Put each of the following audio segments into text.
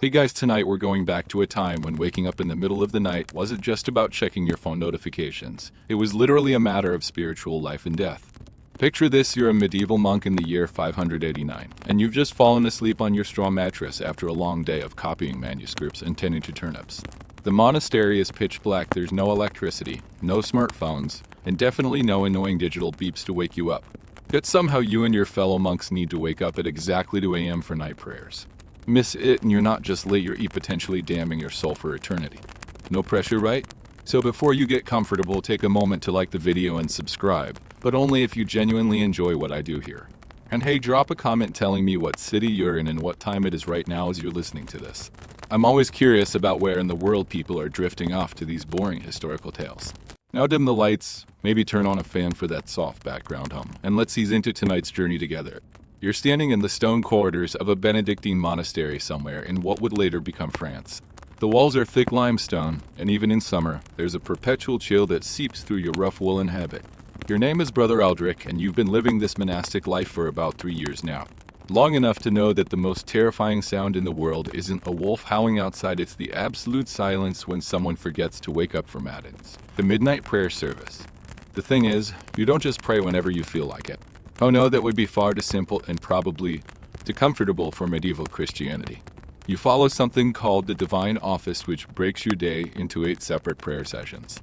Hey guys, tonight we're going back to a time when waking up in the middle of the night wasn't just about checking your phone notifications. It was literally a matter of spiritual life and death. Picture this, you're a medieval monk in the year 589, and you've just fallen asleep on your straw mattress after a long day of copying manuscripts and tending to turnips. The monastery is pitch black, there's no electricity, no smartphones, and definitely no annoying digital beeps to wake you up. Yet somehow you and your fellow monks need to wake up at exactly 2 a.m. for night prayers. Miss it and you're not just late, you're potentially damning your soul for eternity. No pressure, right? So before you get comfortable, take a moment to like the video and subscribe, but only if you genuinely enjoy what I do here. And hey, drop a comment telling me what city you're in and what time it is right now as you're listening to this. I'm always curious about where in the world people are drifting off to these boring historical tales. Now dim the lights, maybe turn on a fan for that soft background hum, and let's ease into tonight's journey together. You're standing in the stone corridors of a Benedictine monastery somewhere in what would later become France. The walls are thick limestone, and even in summer, there's a perpetual chill that seeps through your rough woolen habit. Your name is Brother Aldrich, and you've been living this monastic life for about 3 years now. Long enough to know that the most terrifying sound in the world isn't a wolf howling outside, it's the absolute silence when someone forgets to wake up for matins. The midnight prayer service. The thing is, you don't just pray whenever you feel like it. Oh no, that would be far too simple and probably too comfortable for medieval Christianity. You follow something called the divine office, which breaks your day into 8 separate prayer sessions.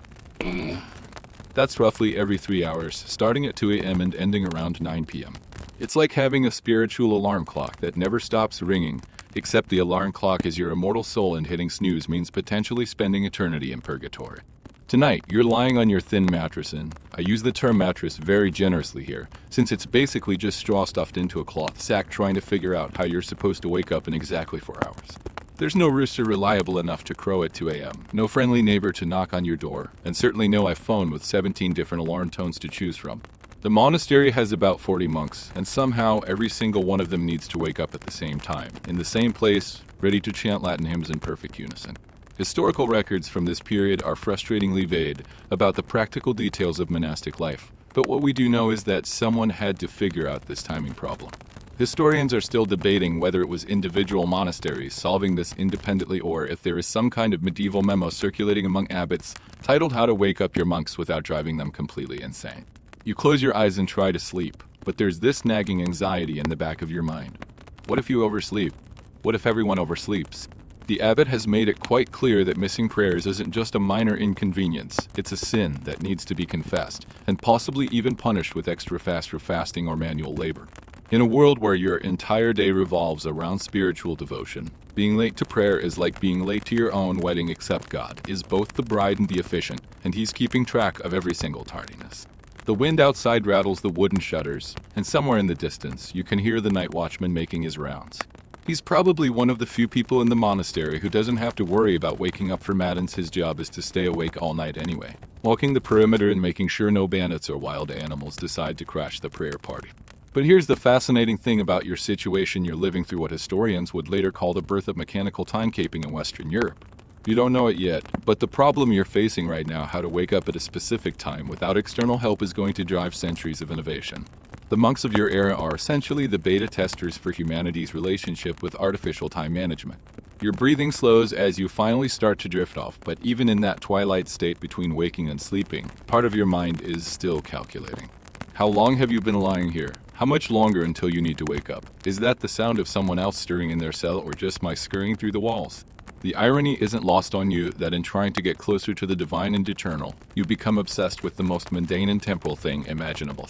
That's roughly every 3 hours, starting at 2 a.m. and ending around 9 p.m. It's like having a spiritual alarm clock that never stops ringing, except the alarm clock is your immortal soul and hitting snooze means potentially spending eternity in purgatory. Tonight, you're lying on your thin mattress, and I use the term mattress very generously here, since it's basically just straw stuffed into a cloth sack trying to figure out how you're supposed to wake up in exactly 4 hours. There's no rooster reliable enough to crow at 2 a.m., no friendly neighbor to knock on your door, and certainly no iPhone with 17 different alarm tones to choose from. The monastery has about 40 monks, and somehow every single one of them needs to wake up at the same time, in the same place, ready to chant Latin hymns in perfect unison. Historical records from this period are frustratingly vague about the practical details of monastic life, but what we do know is that someone had to figure out this timing problem. Historians are still debating whether it was individual monasteries solving this independently or if there is some kind of medieval memo circulating among abbots titled How to Wake Up Your Monks Without Driving Them Completely Insane. You close your eyes and try to sleep, but there's this nagging anxiety in the back of your mind. What if you oversleep? What if everyone oversleeps? The abbot has made it quite clear that missing prayers isn't just a minor inconvenience, it's a sin that needs to be confessed, and possibly even punished with extra fast for fasting or manual labor. In a world where your entire day revolves around spiritual devotion, being late to prayer is like being late to your own wedding, except God is both the bride and the officiant, and he's keeping track of every single tardiness. The wind outside rattles the wooden shutters, and somewhere in the distance you can hear the night watchman making his rounds. He's probably one of the few people in the monastery who doesn't have to worry about waking up for matins. His job is to stay awake all night anyway, walking the perimeter and making sure no bandits or wild animals decide to crash the prayer party. But here's the fascinating thing about your situation: you're living through what historians would later call the birth of mechanical timekeeping in Western Europe. You don't know it yet, but the problem you're facing right now, how to wake up at a specific time without external help, is going to drive centuries of innovation. The monks of your era are essentially the beta testers for humanity's relationship with artificial time management. Your breathing slows as you finally start to drift off, but even in that twilight state between waking and sleeping, part of your mind is still calculating. How long have you been lying here? How much longer until you need to wake up? Is that the sound of someone else stirring in their cell or just my scurrying through the walls? The irony isn't lost on you that in trying to get closer to the divine and eternal, you become obsessed with the most mundane and temporal thing imaginable.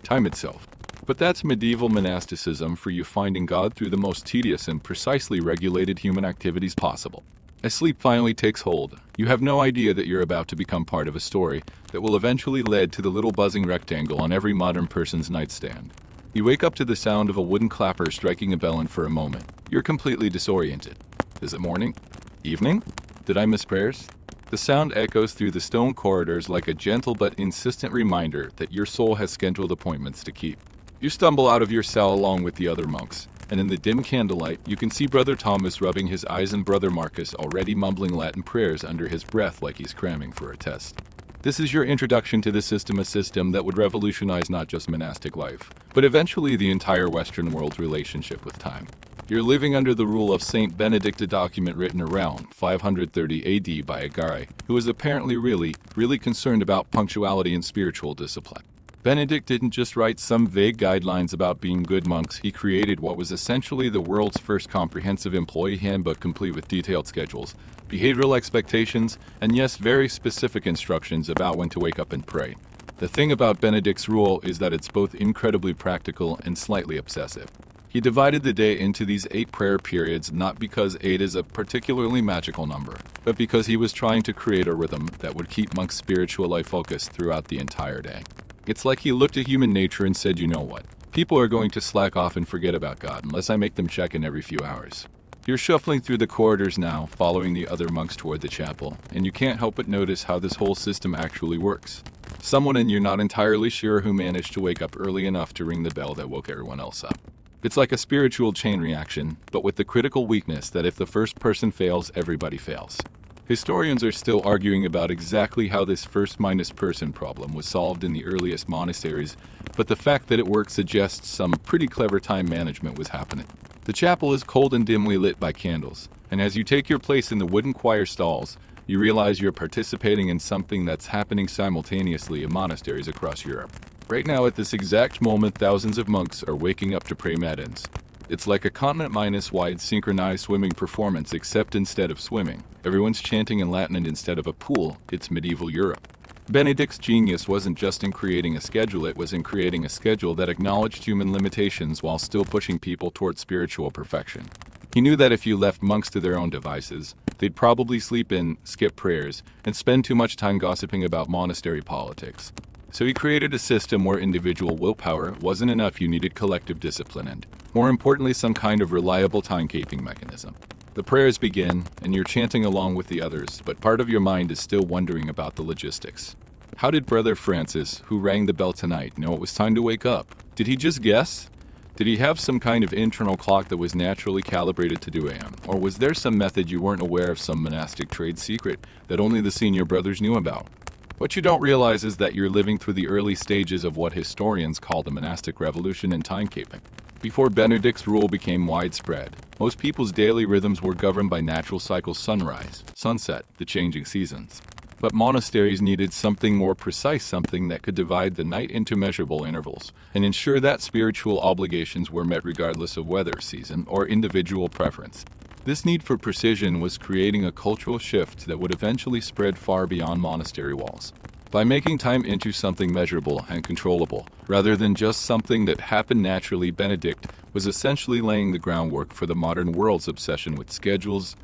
Time itself. But that's medieval monasticism for you, finding God through the most tedious and precisely regulated human activities possible. As sleep finally takes hold, you have no idea that you're about to become part of a story that will eventually lead to the little buzzing rectangle on every modern person's nightstand. You wake up to the sound of a wooden clapper striking a bell, and for a moment, you're completely disoriented. Is it morning? Evening? Did I miss prayers? The sound echoes through the stone corridors like a gentle but insistent reminder that your soul has scheduled appointments to keep. You stumble out of your cell along with the other monks, and in the dim candlelight, you can see Brother Thomas rubbing his eyes and Brother Marcus already mumbling Latin prayers under his breath like he's cramming for a test. This is your introduction to the system, a system that would revolutionize not just monastic life, but eventually the entire Western world's relationship with time. You're living under the rule of Saint Benedict, a document written around 530 AD by a guy who was apparently really concerned about punctuality and spiritual discipline. Benedict didn't just write some vague guidelines about being good monks, he created what was essentially the world's first comprehensive employee handbook, complete with detailed schedules, behavioral expectations, and yes, very specific instructions about when to wake up and pray. The thing about Benedict's rule is that it's both incredibly practical and slightly obsessive. He divided the day into these 8 prayer periods not because 8 is a particularly magical number, but because he was trying to create a rhythm that would keep monks' spiritual life focused throughout the entire day. It's like he looked at human nature and said, you know what? People are going to slack off and forget about God unless I make them check in every few hours. You're shuffling through the corridors now, following the other monks toward the chapel, and you can't help but notice how this whole system actually works. Someone, and you're not entirely sure who, managed to wake up early enough to ring the bell that woke everyone else up. It's like a spiritual chain reaction, but with the critical weakness that if the first person fails, everybody fails. Historians are still arguing about exactly how this first-person problem was solved in the earliest monasteries, but the fact that it worked suggests some pretty clever time management was happening. The chapel is cold and dimly lit by candles, and as you take your place in the wooden choir stalls, you realize you're participating in something that's happening simultaneously in monasteries across Europe. Right now, at this exact moment, thousands of monks are waking up to pray matins. It's like a continent-wide synchronized swimming performance, except instead of swimming, everyone's chanting in Latin, and instead of a pool, it's medieval Europe. Benedict's genius wasn't just in creating a schedule, it was in creating a schedule that acknowledged human limitations while still pushing people toward spiritual perfection. He knew that if you left monks to their own devices, they'd probably sleep in, skip prayers, and spend too much time gossiping about monastery politics. So he created a system where individual willpower wasn't enough, you needed collective discipline and, more importantly, some kind of reliable timekeeping mechanism. The prayers begin, and you're chanting along with the others, but part of your mind is still wondering about the logistics. How did Brother Francis, who rang the bell tonight, know it was time to wake up? Did he just guess? Did he have some kind of internal clock that was naturally calibrated to do AM? Or was there some method you weren't aware of, some monastic trade secret that only the senior brothers knew about? What you don't realize is that you're living through the early stages of what historians call the monastic revolution in timekeeping. Before Benedict's rule became widespread, most people's daily rhythms were governed by natural cycles: sunrise, sunset, the changing seasons. But monasteries needed something more precise, something that could divide the night into measurable intervals and ensure that spiritual obligations were met regardless of weather, season, or individual preference. This need for precision was creating a cultural shift that would eventually spread far beyond monastery walls. By making time into something measurable and controllable, rather than just something that happened naturally, Benedict was essentially laying the groundwork for the modern world's obsession with schedules,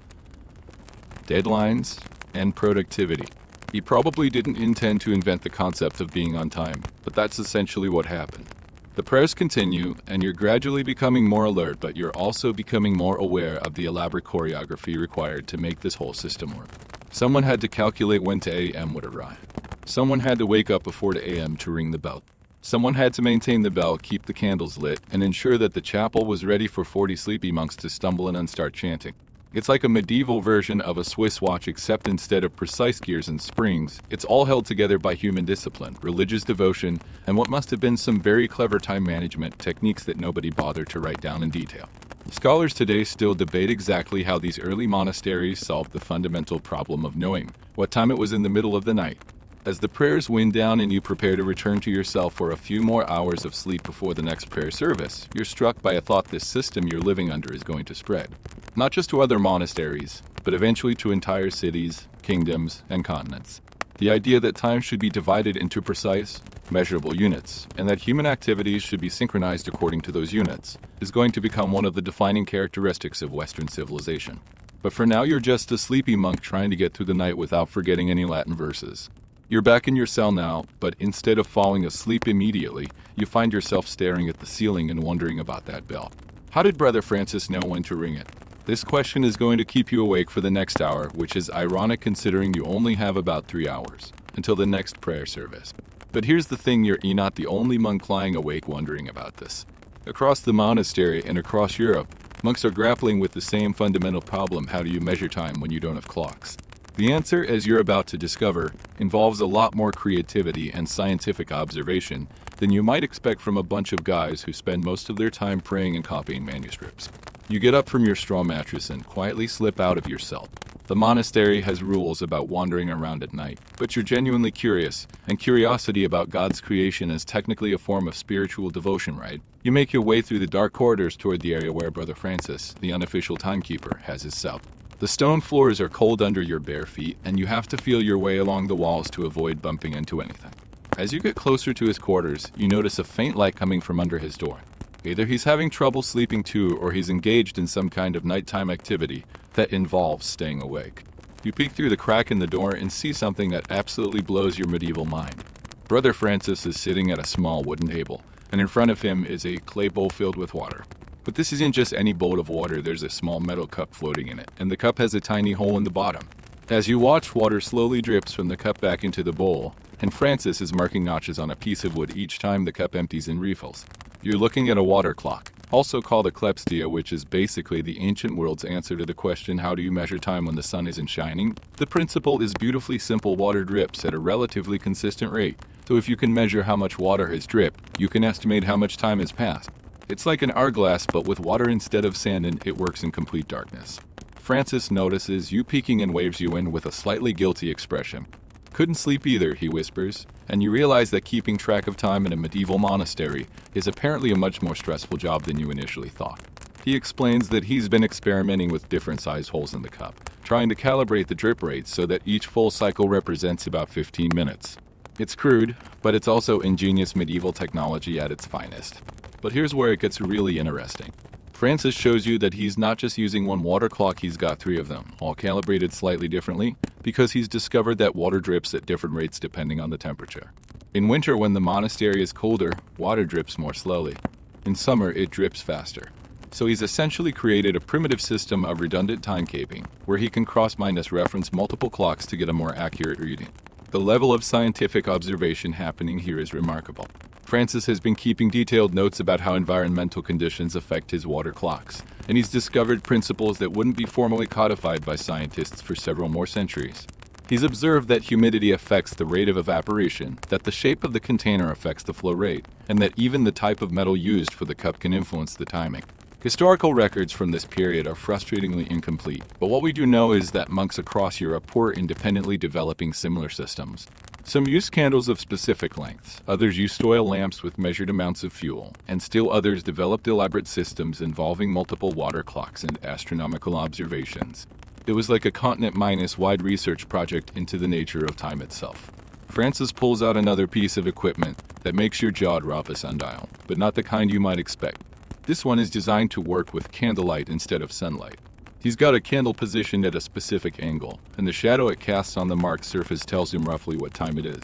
deadlines, and productivity. He probably didn't intend to invent the concept of being on time, but that's essentially what happened. The prayers continue, and you're gradually becoming more alert, but you're also becoming more aware of the elaborate choreography required to make this whole system work. Someone had to calculate when to AM would arrive. Someone had to wake up before the AM to ring the bell. Someone had to maintain the bell, keep the candles lit, and ensure that the chapel was ready for 40 sleepy monks to stumble in and start chanting. It's like a medieval version of a Swiss watch, except instead of precise gears and springs, it's all held together by human discipline, religious devotion, and what must have been some very clever time management techniques that nobody bothered to write down in detail. Scholars today still debate exactly how these early monasteries solved the fundamental problem of knowing what time it was in the middle of the night. As the prayers wind down and you prepare to return to yourself for a few more hours of sleep before the next prayer service, you're struck by a thought: this system you're living under is going to spread. Not just to other monasteries, but eventually to entire cities, kingdoms, and continents. The idea that time should be divided into precise, measurable units, and that human activities should be synchronized according to those units, is going to become one of the defining characteristics of Western civilization. But for now, you're just a sleepy monk trying to get through the night without forgetting any Latin verses. You're back in your cell now, but instead of falling asleep immediately, you find yourself staring at the ceiling and wondering about that bell. How did Brother Francis know when to ring it? This question is going to keep you awake for the next hour, which is ironic considering you only have about 3 hours until the next prayer service. But here's the thing, you're not the only monk lying awake wondering about this. Across the monastery and across Europe, monks are grappling with the same fundamental problem: how do you measure time when you don't have clocks? The answer, as you're about to discover, involves a lot more creativity and scientific observation than you might expect from a bunch of guys who spend most of their time praying and copying manuscripts. You get up from your straw mattress and quietly slip out of your cell. The monastery has rules about wandering around at night, but you're genuinely curious, and curiosity about God's creation is technically a form of spiritual devotion, right? You make your way through the dark corridors toward the area where Brother Francis, the unofficial timekeeper, has his cell. The stone floors are cold under your bare feet, and you have to feel your way along the walls to avoid bumping into anything. As you get closer to his quarters, you notice a faint light coming from under his door. Either he's having trouble sleeping too, or he's engaged in some kind of nighttime activity that involves staying awake. You peek through the crack in the door and see something that absolutely blows your medieval mind. Brother Francis is sitting at a small wooden table, and in front of him is a clay bowl filled with water. But this isn't just any bowl of water, there's a small metal cup floating in it, and the cup has a tiny hole in the bottom. As you watch, water slowly drips from the cup back into the bowl, and Francis is marking notches on a piece of wood each time the cup empties and refills. You're looking at a water clock, also called a klepstia, which is basically the ancient world's answer to the question, how do you measure time when the sun isn't shining? The principle is beautifully simple: water drips at a relatively consistent rate, so if you can measure how much water has dripped, you can estimate how much time has passed. It's like an hourglass, but with water instead of sand, and it works in complete darkness. Francis notices you peeking and waves you in with a slightly guilty expression. Couldn't sleep either, he whispers, and you realize that keeping track of time in a medieval monastery is apparently a much more stressful job than you initially thought. He explains that he's been experimenting with different size holes in the cup, trying to calibrate the drip rate so that each full cycle represents about 15 minutes. It's crude, but it's also ingenious medieval technology at its finest. But here's where it gets really interesting. Francis shows you that he's not just using one water clock, he's got 3 of them, all calibrated slightly differently, because he's discovered that water drips at different rates depending on the temperature. In winter, when the monastery is colder, water drips more slowly. In summer, it drips faster. So he's essentially created a primitive system of redundant timekeeping, where he can cross-minus reference multiple clocks to get a more accurate reading. The level of scientific observation happening here is remarkable. Francis has been keeping detailed notes about how environmental conditions affect his water clocks, and he's discovered principles that wouldn't be formally codified by scientists for several more centuries. He's observed that humidity affects the rate of evaporation, that the shape of the container affects the flow rate, and that even the type of metal used for the cup can influence the timing. Historical records from this period are frustratingly incomplete, but what we do know is that monks across Europe were independently developing similar systems. Some use candles of specific lengths, others use oil lamps with measured amounts of fuel, and still others developed elaborate systems involving multiple water clocks and astronomical observations. It was like a continent-wide research project into the nature of time itself. Francis pulls out another piece of equipment that makes your jaw drop: a sundial, but not the kind you might expect. This one is designed to work with candlelight instead of sunlight. He's got a candle positioned at a specific angle, and the shadow it casts on the marked surface tells him roughly what time it is.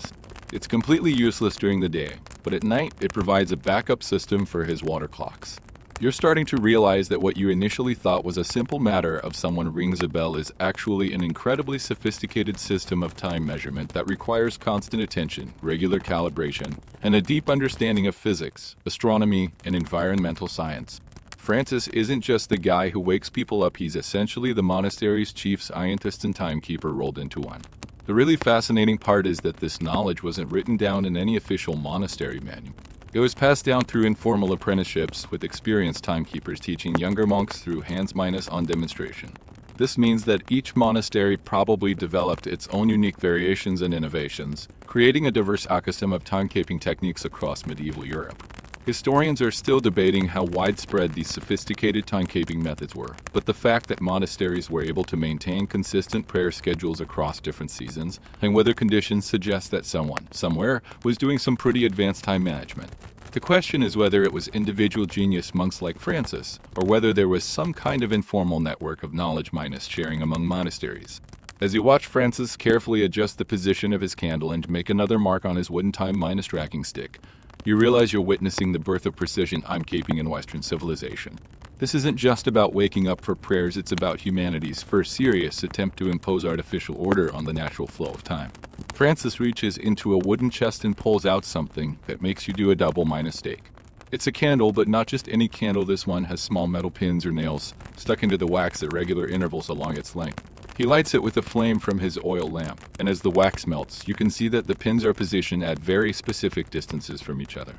It's completely useless during the day, but at night it provides a backup system for his water clocks. You're starting to realize that what you initially thought was a simple matter of someone rings a bell is actually an incredibly sophisticated system of time measurement that requires constant attention, regular calibration, and a deep understanding of physics, astronomy, and environmental science. Francis isn't just the guy who wakes people up, he's essentially the monastery's chief scientist and timekeeper rolled into one. The really fascinating part is that this knowledge wasn't written down in any official monastery manual. It was passed down through informal apprenticeships with experienced timekeepers teaching younger monks through hands-on demonstration. This means that each monastery probably developed its own unique variations and innovations, creating a diverse ecosystem of timekeeping techniques across medieval Europe. Historians are still debating how widespread these sophisticated timekeeping methods were, but the fact that monasteries were able to maintain consistent prayer schedules across different seasons and weather conditions suggests that someone, somewhere, was doing some pretty advanced time management. The question is whether it was individual genius monks like Francis, or whether there was some kind of informal network of knowledge sharing among monasteries. As you watch Francis carefully adjust the position of his candle and make another mark on his wooden time tracking stick, you realize you're witnessing the birth of precision timekeeping in Western civilization. This isn't just about waking up for prayers, it's about humanity's first serious attempt to impose artificial order on the natural flow of time. Francis reaches into a wooden chest and pulls out something that makes you do a double mistake. It's a candle, but not just any candle. This one has small metal pins or nails stuck into the wax at regular intervals along its length. He lights it with a flame from his oil lamp, and as the wax melts, you can see that the pins are positioned at very specific distances from each other.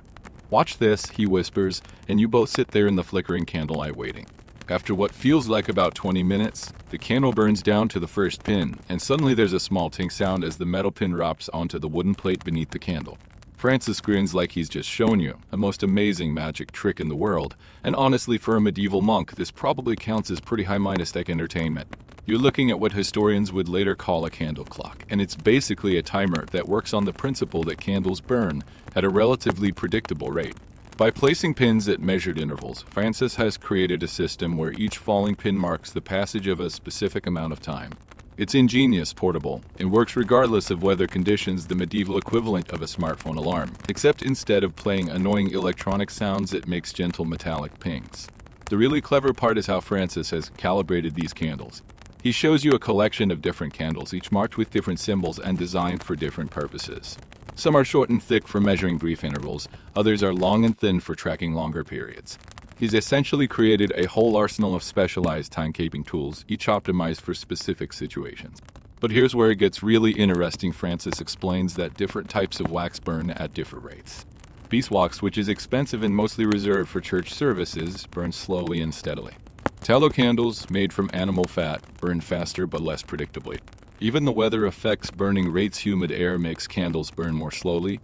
"Watch this," he whispers, and you both sit there in the flickering candlelight waiting. After what feels like about 20 minutes, the candle burns down to the first pin, and suddenly there's a small tink sound as the metal pin drops onto the wooden plate beneath the candle. Francis grins like he's just shown you a most amazing magic trick in the world, and honestly for a medieval monk this probably counts as pretty high monastic entertainment. You're looking at what historians would later call a candle clock, and it's basically a timer that works on the principle that candles burn at a relatively predictable rate. By placing pins at measured intervals, Francis has created a system where each falling pin marks the passage of a specific amount of time. It's ingenious, portable, and works regardless of weather conditions, the medieval equivalent of a smartphone alarm, except instead of playing annoying electronic sounds, it makes gentle metallic pings. The really clever part is how Francis has calibrated these candles. He shows you a collection of different candles, each marked with different symbols and designed for different purposes. Some are short and thick for measuring brief intervals, others are long and thin for tracking longer periods. He's essentially created a whole arsenal of specialized timekeeping tools, each optimized for specific situations. But here's where it gets really interesting. Francis explains that different types of wax burn at different rates. Beeswax, which is expensive and mostly reserved for church services, burns slowly and steadily. Tallow candles, made from animal fat, burn faster but less predictably. Even the weather affects burning rates. Humid air makes candles burn more slowly,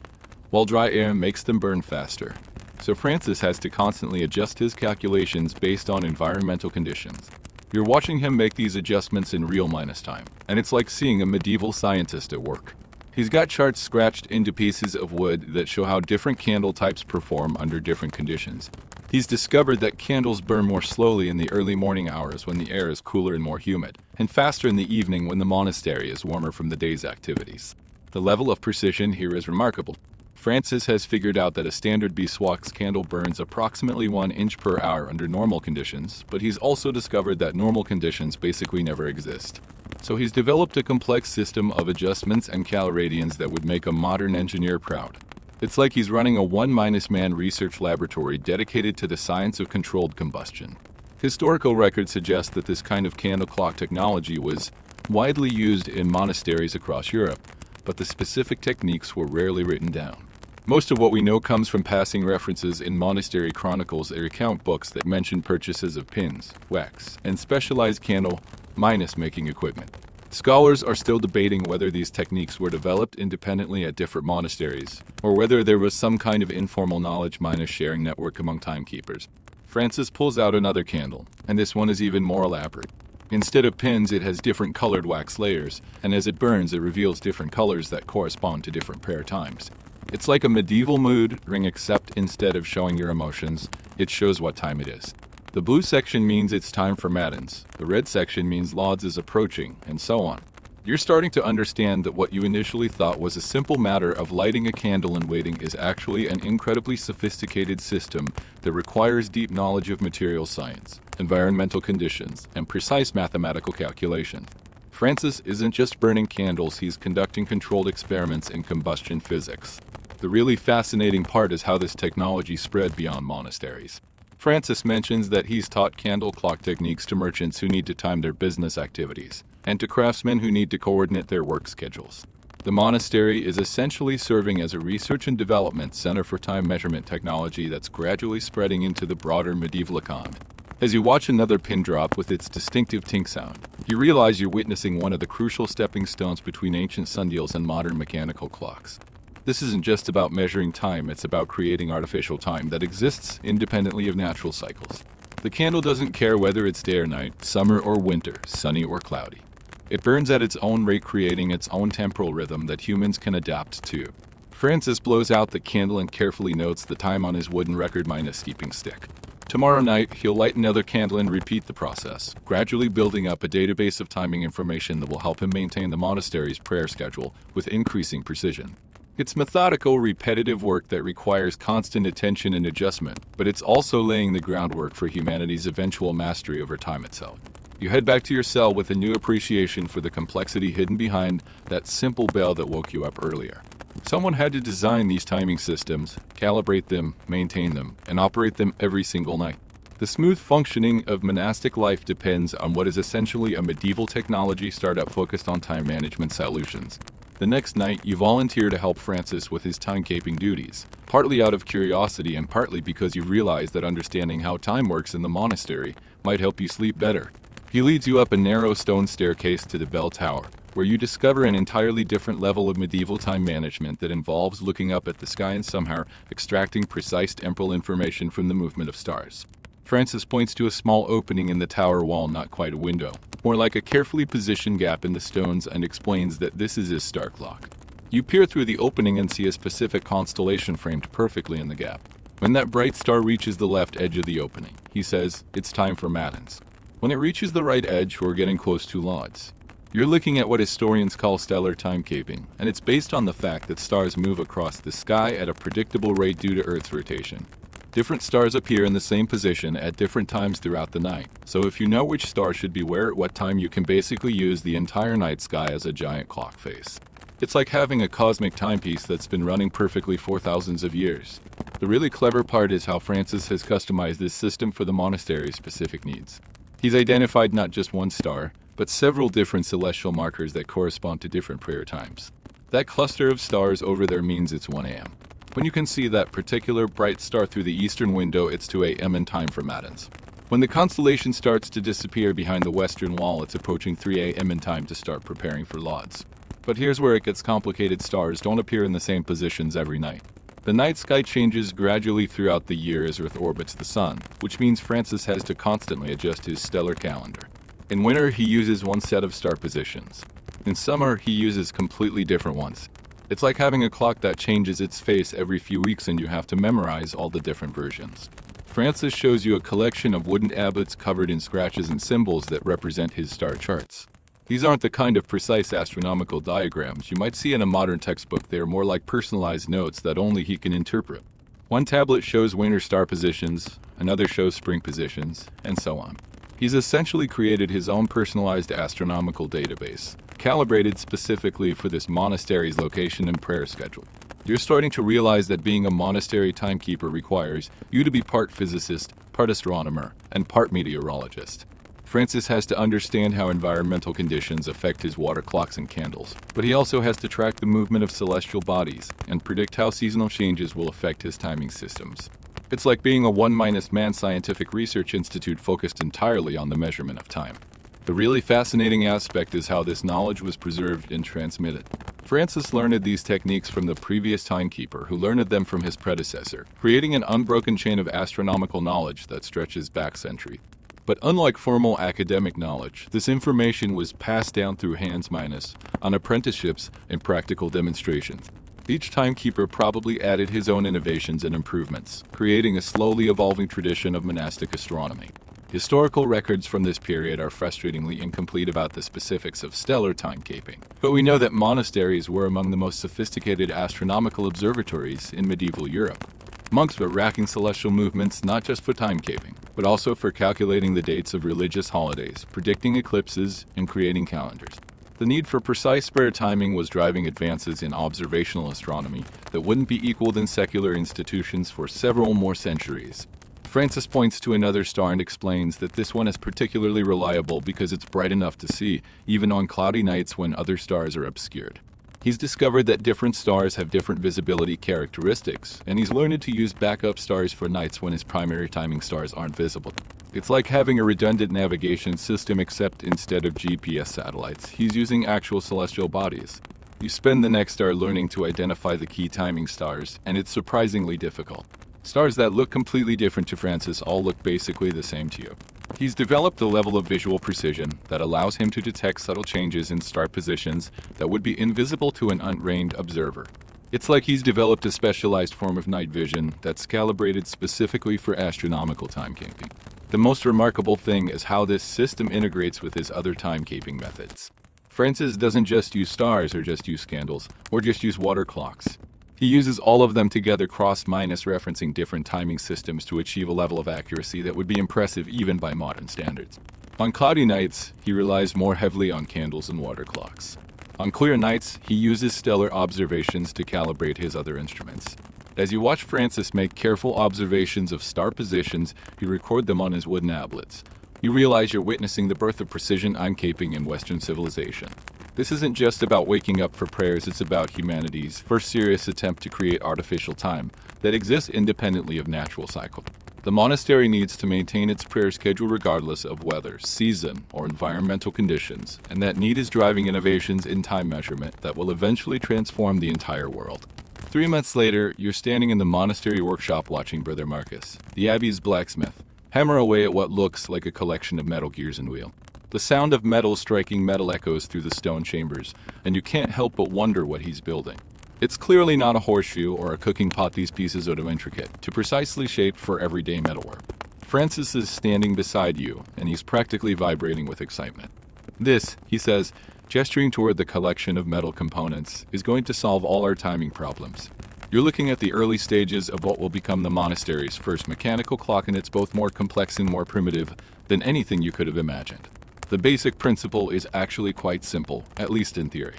while dry air makes them burn faster. So Francis has to constantly adjust his calculations based on environmental conditions. You're watching him make these adjustments in real minus time, and it's like seeing a medieval scientist at work. He's got charts scratched into pieces of wood that show how different candle types perform under different conditions. He's discovered that candles burn more slowly in the early morning hours when the air is cooler and more humid, and faster in the evening when the monastery is warmer from the day's activities. The level of precision here is remarkable. Francis has figured out that a standard beeswax candle burns approximately 1 inch per hour under normal conditions, but he's also discovered that normal conditions basically never exist. So he's developed a complex system of adjustments and caliradians that would make a modern engineer proud. It's like he's running a one-man research laboratory dedicated to the science of controlled combustion. Historical records suggest that this kind of candle clock technology was widely used in monasteries across Europe, but the specific techniques were rarely written down. Most of what we know comes from passing references in monastery chronicles or account books that mention purchases of pins, wax, and specialized candle making equipment. Scholars are still debating whether these techniques were developed independently at different monasteries, or whether there was some kind of informal knowledge sharing network among timekeepers. Francis pulls out another candle, and this one is even more elaborate. Instead of pins, it has different colored wax layers, and as it burns, it reveals different colors that correspond to different prayer times. It's like a medieval mood ring, except instead of showing your emotions, it shows what time it is. The blue section means it's time for matins, the red section means lauds is approaching, and so on. You're starting to understand that what you initially thought was a simple matter of lighting a candle and waiting is actually an incredibly sophisticated system that requires deep knowledge of material science, environmental conditions, and precise mathematical calculations. Francis isn't just burning candles, he's conducting controlled experiments in combustion physics. The really fascinating part is how this technology spread beyond monasteries. Francis mentions that he's taught candle clock techniques to merchants who need to time their business activities, and to craftsmen who need to coordinate their work schedules. The monastery is essentially serving as a research and development center for time measurement technology that's gradually spreading into the broader medieval economy. As you watch another pin drop with its distinctive tink sound, you realize you're witnessing one of the crucial stepping stones between ancient sundials and modern mechanical clocks. This isn't just about measuring time, it's about creating artificial time that exists independently of natural cycles. The candle doesn't care whether it's day or night, summer or winter, sunny or cloudy. It burns at its own rate, creating its own temporal rhythm that humans can adapt to. Francis blows out the candle and carefully notes the time on his wooden record keeping stick. Tomorrow night, he'll light another candle and repeat the process, gradually building up a database of timing information that will help him maintain the monastery's prayer schedule with increasing precision. It's methodical, repetitive work that requires constant attention and adjustment, but it's also laying the groundwork for humanity's eventual mastery over time itself. You head back to your cell with a new appreciation for the complexity hidden behind that simple bell that woke you up earlier. Someone had to design these timing systems, calibrate them, maintain them, and operate them every single night. The smooth functioning of monastic life depends on what is essentially a medieval technology startup focused on time management solutions. The next night, you volunteer to help Francis with his timekeeping duties, partly out of curiosity and partly because you realize that understanding how time works in the monastery might help you sleep better. He leads you up a narrow stone staircase to the bell tower, where you discover an entirely different level of medieval time management that involves looking up at the sky and somehow extracting precise temporal information from the movement of stars. Francis points to a small opening in the tower wall, not quite a window, more like a carefully positioned gap in the stones, and explains that this is his star clock. You peer through the opening and see a specific constellation framed perfectly in the gap. When that bright star reaches the left edge of the opening, he says, it's time for matins. When it reaches the right edge, we're getting close to lauds. You're looking at what historians call stellar timekeeping, and it's based on the fact that stars move across the sky at a predictable rate due to Earth's rotation. Different stars appear in the same position at different times throughout the night, so if you know which star should be where at what time, you can basically use the entire night sky as a giant clock face. It's like having a cosmic timepiece that's been running perfectly for thousands of years. The really clever part is how Francis has customized this system for the monastery's specific needs. He's identified not just one star, but several different celestial markers that correspond to different prayer times. That cluster of stars over there means it's 1 a.m. When you can see that particular bright star through the eastern window, it's 2 a.m. and time for matins. When the constellation starts to disappear behind the western wall, it's approaching 3 a.m. and time to start preparing for lauds. But here's where it gets complicated. Stars don't appear in the same positions every night. The night sky changes gradually throughout the year as Earth orbits the sun, which means Francis has to constantly adjust his stellar calendar. In winter, he uses one set of star positions. In summer, he uses completely different ones. It's like having a clock that changes its face every few weeks and you have to memorize all the different versions. Francis shows you a collection of wooden tablets covered in scratches and symbols that represent his star charts. These aren't the kind of precise astronomical diagrams you might see in a modern textbook. They are more like personalized notes that only he can interpret. One tablet shows winter star positions, another shows spring positions, and so on. He's essentially created his own personalized astronomical database, calibrated specifically for this monastery's location and prayer schedule. You're starting to realize that being a monastery timekeeper requires you to be part physicist, part astronomer, and part meteorologist. Francis has to understand how environmental conditions affect his water clocks and candles, but he also has to track the movement of celestial bodies and predict how seasonal changes will affect his timing systems. It's like being a one-man scientific research institute focused entirely on the measurement of time. The really fascinating aspect is how this knowledge was preserved and transmitted. Francis learned these techniques from the previous timekeeper, who learned them from his predecessor, creating an unbroken chain of astronomical knowledge that stretches back centuries. But unlike formal academic knowledge, this information was passed down through hands minus on apprenticeships and practical demonstrations. Each timekeeper probably added his own innovations and improvements, creating a slowly evolving tradition of monastic astronomy. Historical records from this period are frustratingly incomplete about the specifics of stellar timekeeping, but we know that monasteries were among the most sophisticated astronomical observatories in medieval Europe. Monks were tracking celestial movements not just for timekeeping, but also for calculating the dates of religious holidays, predicting eclipses, and creating calendars. The need for precise prayer timing was driving advances in observational astronomy that wouldn't be equaled in secular institutions for several more centuries. Francis points to another star and explains that this one is particularly reliable because it's bright enough to see, even on cloudy nights when other stars are obscured. He's discovered that different stars have different visibility characteristics, and he's learned to use backup stars for nights when his primary timing stars aren't visible. It's like having a redundant navigation system, except instead of GPS satellites, he's using actual celestial bodies. You spend the next hour learning to identify the key timing stars, and it's surprisingly difficult. Stars that look completely different to Francis all look basically the same to you. He's developed a level of visual precision that allows him to detect subtle changes in star positions that would be invisible to an untrained observer. It's like he's developed a specialized form of night vision that's calibrated specifically for astronomical timekeeping. The most remarkable thing is how this system integrates with his other timekeeping methods. Francis doesn't just use stars or just use candles or just use water clocks. He uses all of them together, referencing different timing systems to achieve a level of accuracy that would be impressive even by modern standards. On cloudy nights, he relies more heavily on candles and water clocks. On clear nights, he uses stellar observations to calibrate his other instruments. As you watch Francis make careful observations of star positions, you record them on his wooden tablets. You realize you're witnessing the birth of precision timekeeping in Western civilization. This isn't just about waking up for prayers, it's about humanity's first serious attempt to create artificial time that exists independently of natural cycle. The monastery needs to maintain its prayer schedule regardless of weather, season, or environmental conditions, and that need is driving innovations in time measurement that will eventually transform the entire world. 3 months later, you're standing in the monastery workshop watching Brother Marcus, the abbey's blacksmith, hammer away at what looks like a collection of metal gears and wheel. The sound of metal striking metal echoes through the stone chambers, and you can't help but wonder what he's building. It's clearly not a horseshoe or a cooking pot. These pieces are too intricate to precisely shape for everyday metalwork. Francis is standing beside you, and he's practically vibrating with excitement. This, he says, gesturing toward the collection of metal components, is going to solve all our timing problems. You're looking at the early stages of what will become the monastery's first mechanical clock, and it's both more complex and more primitive than anything you could have imagined. The basic principle is actually quite simple, at least in theory.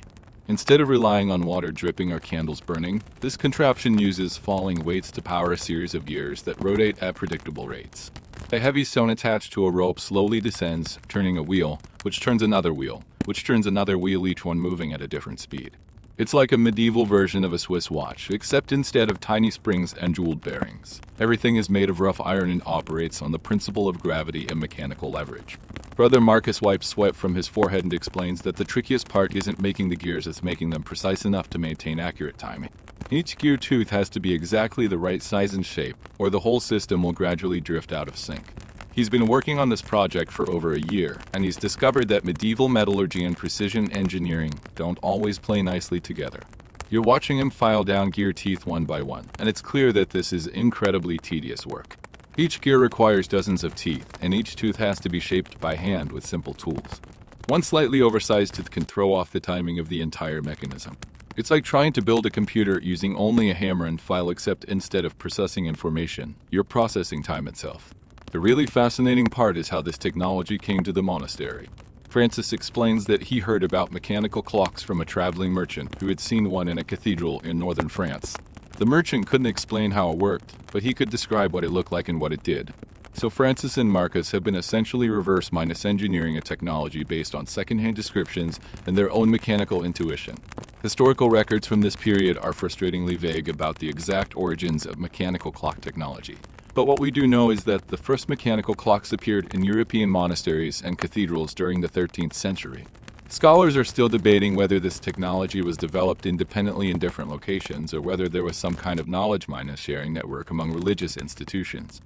Instead of relying on water dripping or candles burning, this contraption uses falling weights to power a series of gears that rotate at predictable rates. A heavy stone attached to a rope slowly descends, turning a wheel, which turns another wheel, which turns another wheel, each one moving at a different speed. It's like a medieval version of a Swiss watch, except instead of tiny springs and jeweled bearings, everything is made of rough iron and operates on the principle of gravity and mechanical leverage. Brother Marcus wipes sweat from his forehead and explains that the trickiest part isn't making the gears, it's making them precise enough to maintain accurate timing. Each gear tooth has to be exactly the right size and shape, or the whole system will gradually drift out of sync. He's been working on this project for over a year, and he's discovered that medieval metallurgy and precision engineering don't always play nicely together. You're watching him file down gear teeth one by one, and it's clear that this is incredibly tedious work. Each gear requires dozens of teeth, and each tooth has to be shaped by hand with simple tools. One slightly oversized tooth can throw off the timing of the entire mechanism. It's like trying to build a computer using only a hammer and file, except instead of processing information, you're processing time itself. The really fascinating part is how this technology came to the monastery. Francis explains that he heard about mechanical clocks from a traveling merchant who had seen one in a cathedral in northern France. The merchant couldn't explain how it worked, but he could describe what it looked like and what it did. So Francis and Marcus have been essentially reverse engineering a technology based on secondhand descriptions and their own mechanical intuition. Historical records from this period are frustratingly vague about the exact origins of mechanical clock technology. But what we do know is that the first mechanical clocks appeared in European monasteries and cathedrals during the 13th century. Scholars are still debating whether this technology was developed independently in different locations or whether there was some kind of knowledge sharing network among religious institutions.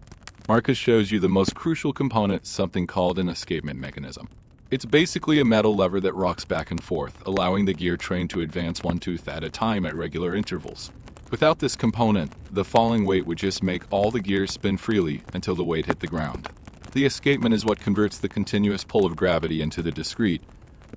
Marcus shows you the most crucial component, something called an escapement mechanism. It's basically a metal lever that rocks back and forth, allowing the gear train to advance one tooth at a time at regular intervals. Without this component, the falling weight would just make all the gears spin freely until the weight hit the ground. The escapement is what converts the continuous pull of gravity into the discrete,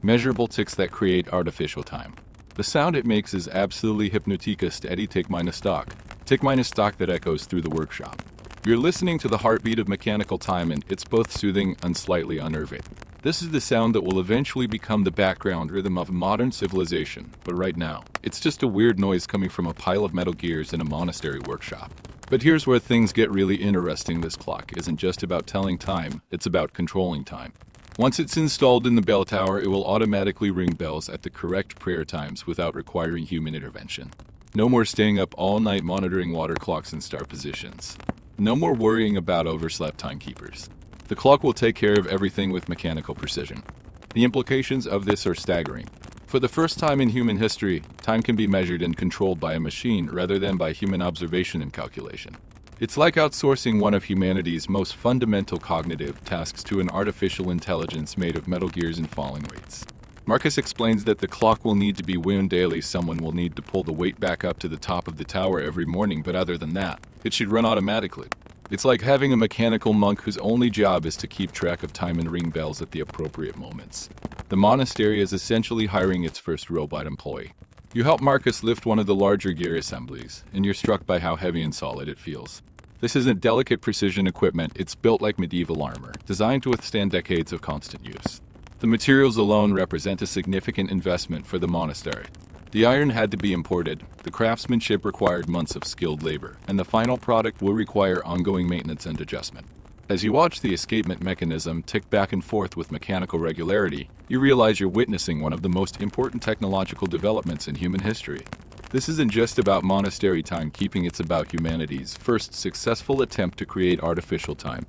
measurable ticks that create artificial time. The sound it makes is absolutely hypnotic, a steady tick minus stock that echoes through the workshop. You're listening to the heartbeat of mechanical time, and it's both soothing and slightly unnerving. This is the sound that will eventually become the background rhythm of modern civilization, but right now, it's just a weird noise coming from a pile of metal gears in a monastery workshop. But here's where things get really interesting. This clock isn't just about telling time, it's about controlling time. Once it's installed in the bell tower, it will automatically ring bells at the correct prayer times without requiring human intervention. No more staying up all night monitoring water clocks and star positions. No more worrying about overslept timekeepers. The clock will take care of everything with mechanical precision. The implications of this are staggering. For the first time in human history, time can be measured and controlled by a machine rather than by human observation and calculation. It's like outsourcing one of humanity's most fundamental cognitive tasks to an artificial intelligence made of metal gears and falling weights. Marcus explains that the clock will need to be wound daily. Someone will need to pull the weight back up to the top of the tower every morning, but other than that, it should run automatically. It's like having a mechanical monk whose only job is to keep track of time and ring bells at the appropriate moments. The monastery is essentially hiring its first robot employee. You help Marcus lift one of the larger gear assemblies, and you're struck by how heavy and solid it feels. This isn't delicate precision equipment, it's built like medieval armor, designed to withstand decades of constant use. The materials alone represent a significant investment for the monastery. The iron had to be imported, the craftsmanship required months of skilled labor, and the final product will require ongoing maintenance and adjustment. As you watch the escapement mechanism tick back and forth with mechanical regularity, you realize you're witnessing one of the most important technological developments in human history. This isn't just about monastery timekeeping, it's about humanity's first successful attempt to create artificial time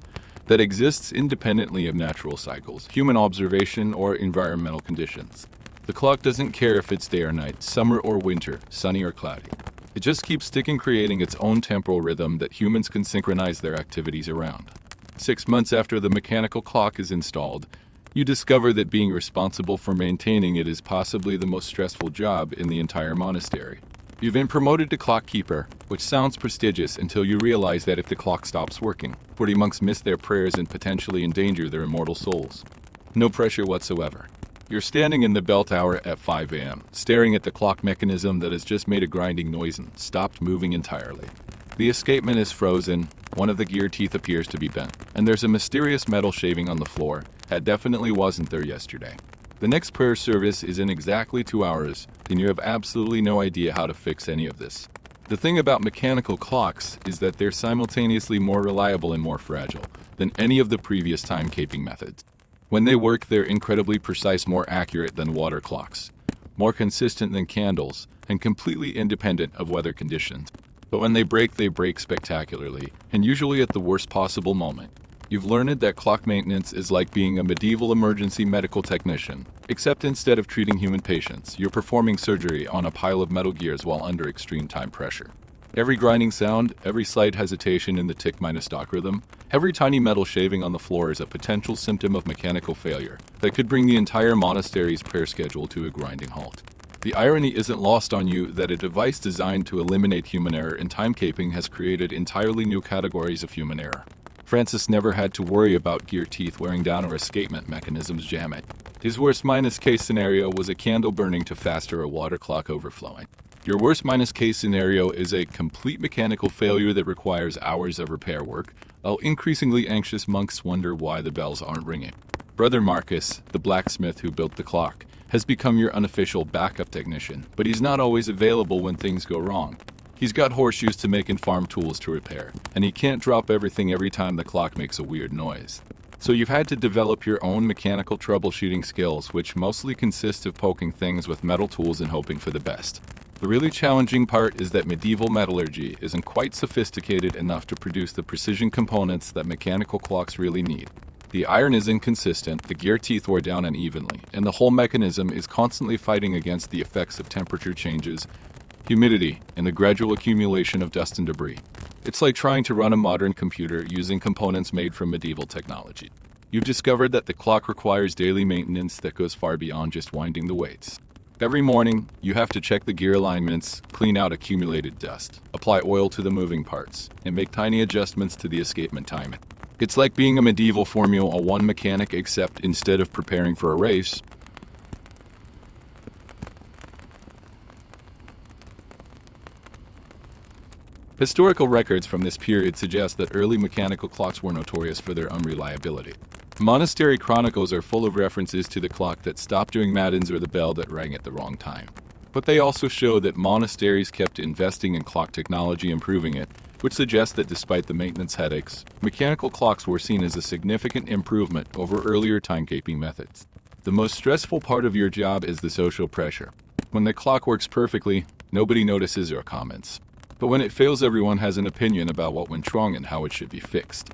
that exists independently of natural cycles, human observation, or environmental conditions. The clock doesn't care if it's day or night, summer or winter, sunny or cloudy. It just keeps ticking, creating its own temporal rhythm that humans can synchronize their activities around. 6 months after the mechanical clock is installed, you discover that being responsible for maintaining it is possibly the most stressful job in the entire monastery. You've been promoted to clock keeper, which sounds prestigious until you realize that if the clock stops working, 40 monks miss their prayers and potentially endanger their immortal souls. No pressure whatsoever. You're standing in the bell tower at 5 a.m., staring at the clock mechanism that has just made a grinding noise and stopped moving entirely. The escapement is frozen, one of the gear teeth appears to be bent, and there's a mysterious metal shaving on the floor that definitely wasn't there yesterday. The next prayer service is in exactly 2 hours, and you have absolutely no idea how to fix any of this. The thing about mechanical clocks is that they're simultaneously more reliable and more fragile than any of the previous timekeeping methods. When they work, they're incredibly precise, more accurate than water clocks, more consistent than candles, and completely independent of weather conditions. But when they break spectacularly, and usually at the worst possible moment. You've learned that clock maintenance is like being a medieval emergency medical technician, except instead of treating human patients, you're performing surgery on a pile of metal gears while under extreme time pressure. Every grinding sound, every slight hesitation in the tick-minus-stock rhythm, every tiny metal shaving on the floor is a potential symptom of mechanical failure that could bring the entire monastery's prayer schedule to a grinding halt. The irony isn't lost on you that a device designed to eliminate human error in timekeeping has created entirely new categories of human error. Francis never had to worry about gear teeth wearing down or escapement mechanisms jamming. His worst-case scenario was a candle burning too fast or a water clock overflowing. Your worst-case scenario is a complete mechanical failure that requires hours of repair work, while increasingly anxious monks wonder why the bells aren't ringing. Brother Marcus, the blacksmith who built the clock, has become your unofficial backup technician, but he's not always available when things go wrong. He's got horseshoes to make and farm tools to repair, and he can't drop everything every time the clock makes a weird noise. So you've had to develop your own mechanical troubleshooting skills, which mostly consist of poking things with metal tools and hoping for the best. The really challenging part is that medieval metallurgy isn't quite sophisticated enough to produce the precision components that mechanical clocks really need. The iron is inconsistent, the gear teeth wore down unevenly, and the whole mechanism is constantly fighting against the effects of temperature changes, humidity, and the gradual accumulation of dust and debris. It's like trying to run a modern computer using components made from medieval technology. You've discovered that the clock requires daily maintenance that goes far beyond just winding the weights. Every morning, you have to check the gear alignments, clean out accumulated dust, apply oil to the moving parts, and make tiny adjustments to the escapement timing. It's like being a medieval Formula One mechanic, except instead of preparing for a race, historical records from this period suggest that early mechanical clocks were notorious for their unreliability. Monastery chronicles are full of references to the clock that stopped doing matins or the bell that rang at the wrong time. But they also show that monasteries kept investing in clock technology, improving it, which suggests that despite the maintenance headaches, mechanical clocks were seen as a significant improvement over earlier timekeeping methods. The most stressful part of your job is the social pressure. When the clock works perfectly, nobody notices or comments. But when it fails, everyone has an opinion about what went wrong and how it should be fixed.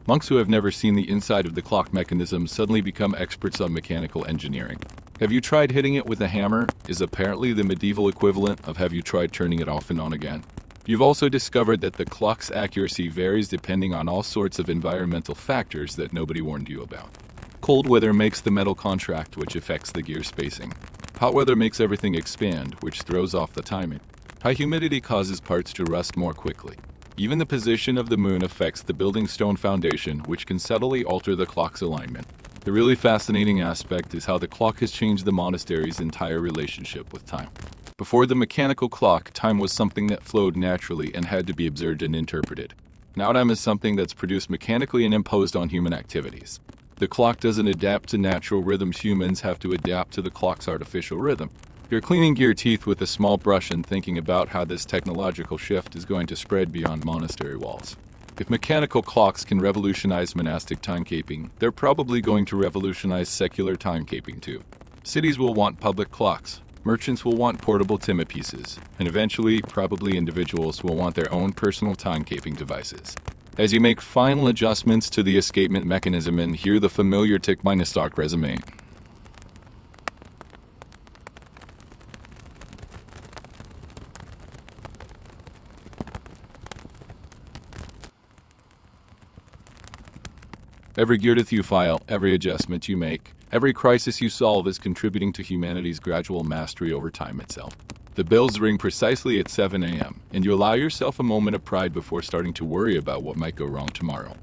Monks who have never seen the inside of the clock mechanism suddenly become experts on mechanical engineering. Have you tried hitting it with a hammer is apparently the medieval equivalent of have you tried turning it off and on again. You've also discovered that the clock's accuracy varies depending on all sorts of environmental factors that nobody warned you about. Cold weather makes the metal contract, which affects the gear spacing. Hot weather makes everything expand, which throws off the timing. High humidity causes parts to rust more quickly. Even the position of the moon affects the building stone foundation, which can subtly alter the clock's alignment. The really fascinating aspect is how the clock has changed the monastery's entire relationship with time. Before the mechanical clock, time was something that flowed naturally and had to be observed and interpreted. Now time is something that's produced mechanically and imposed on human activities. The clock doesn't adapt to natural rhythms, humans have to adapt to the clock's artificial rhythm. You're cleaning gear teeth with a small brush and thinking about how this technological shift is going to spread beyond monastery walls. If mechanical clocks can revolutionize monastic timekeeping, they're probably going to revolutionize secular timekeeping too. Cities will want public clocks, merchants will want portable timepieces, and eventually, probably individuals will want their own personal timekeeping devices. As you make final adjustments to the escapement mechanism and hear the familiar tick monastic resume. Every gear you file, every adjustment you make, every crisis you solve is contributing to humanity's gradual mastery over time itself. The bells ring precisely at 7 a.m., and you allow yourself a moment of pride before starting to worry about what might go wrong tomorrow.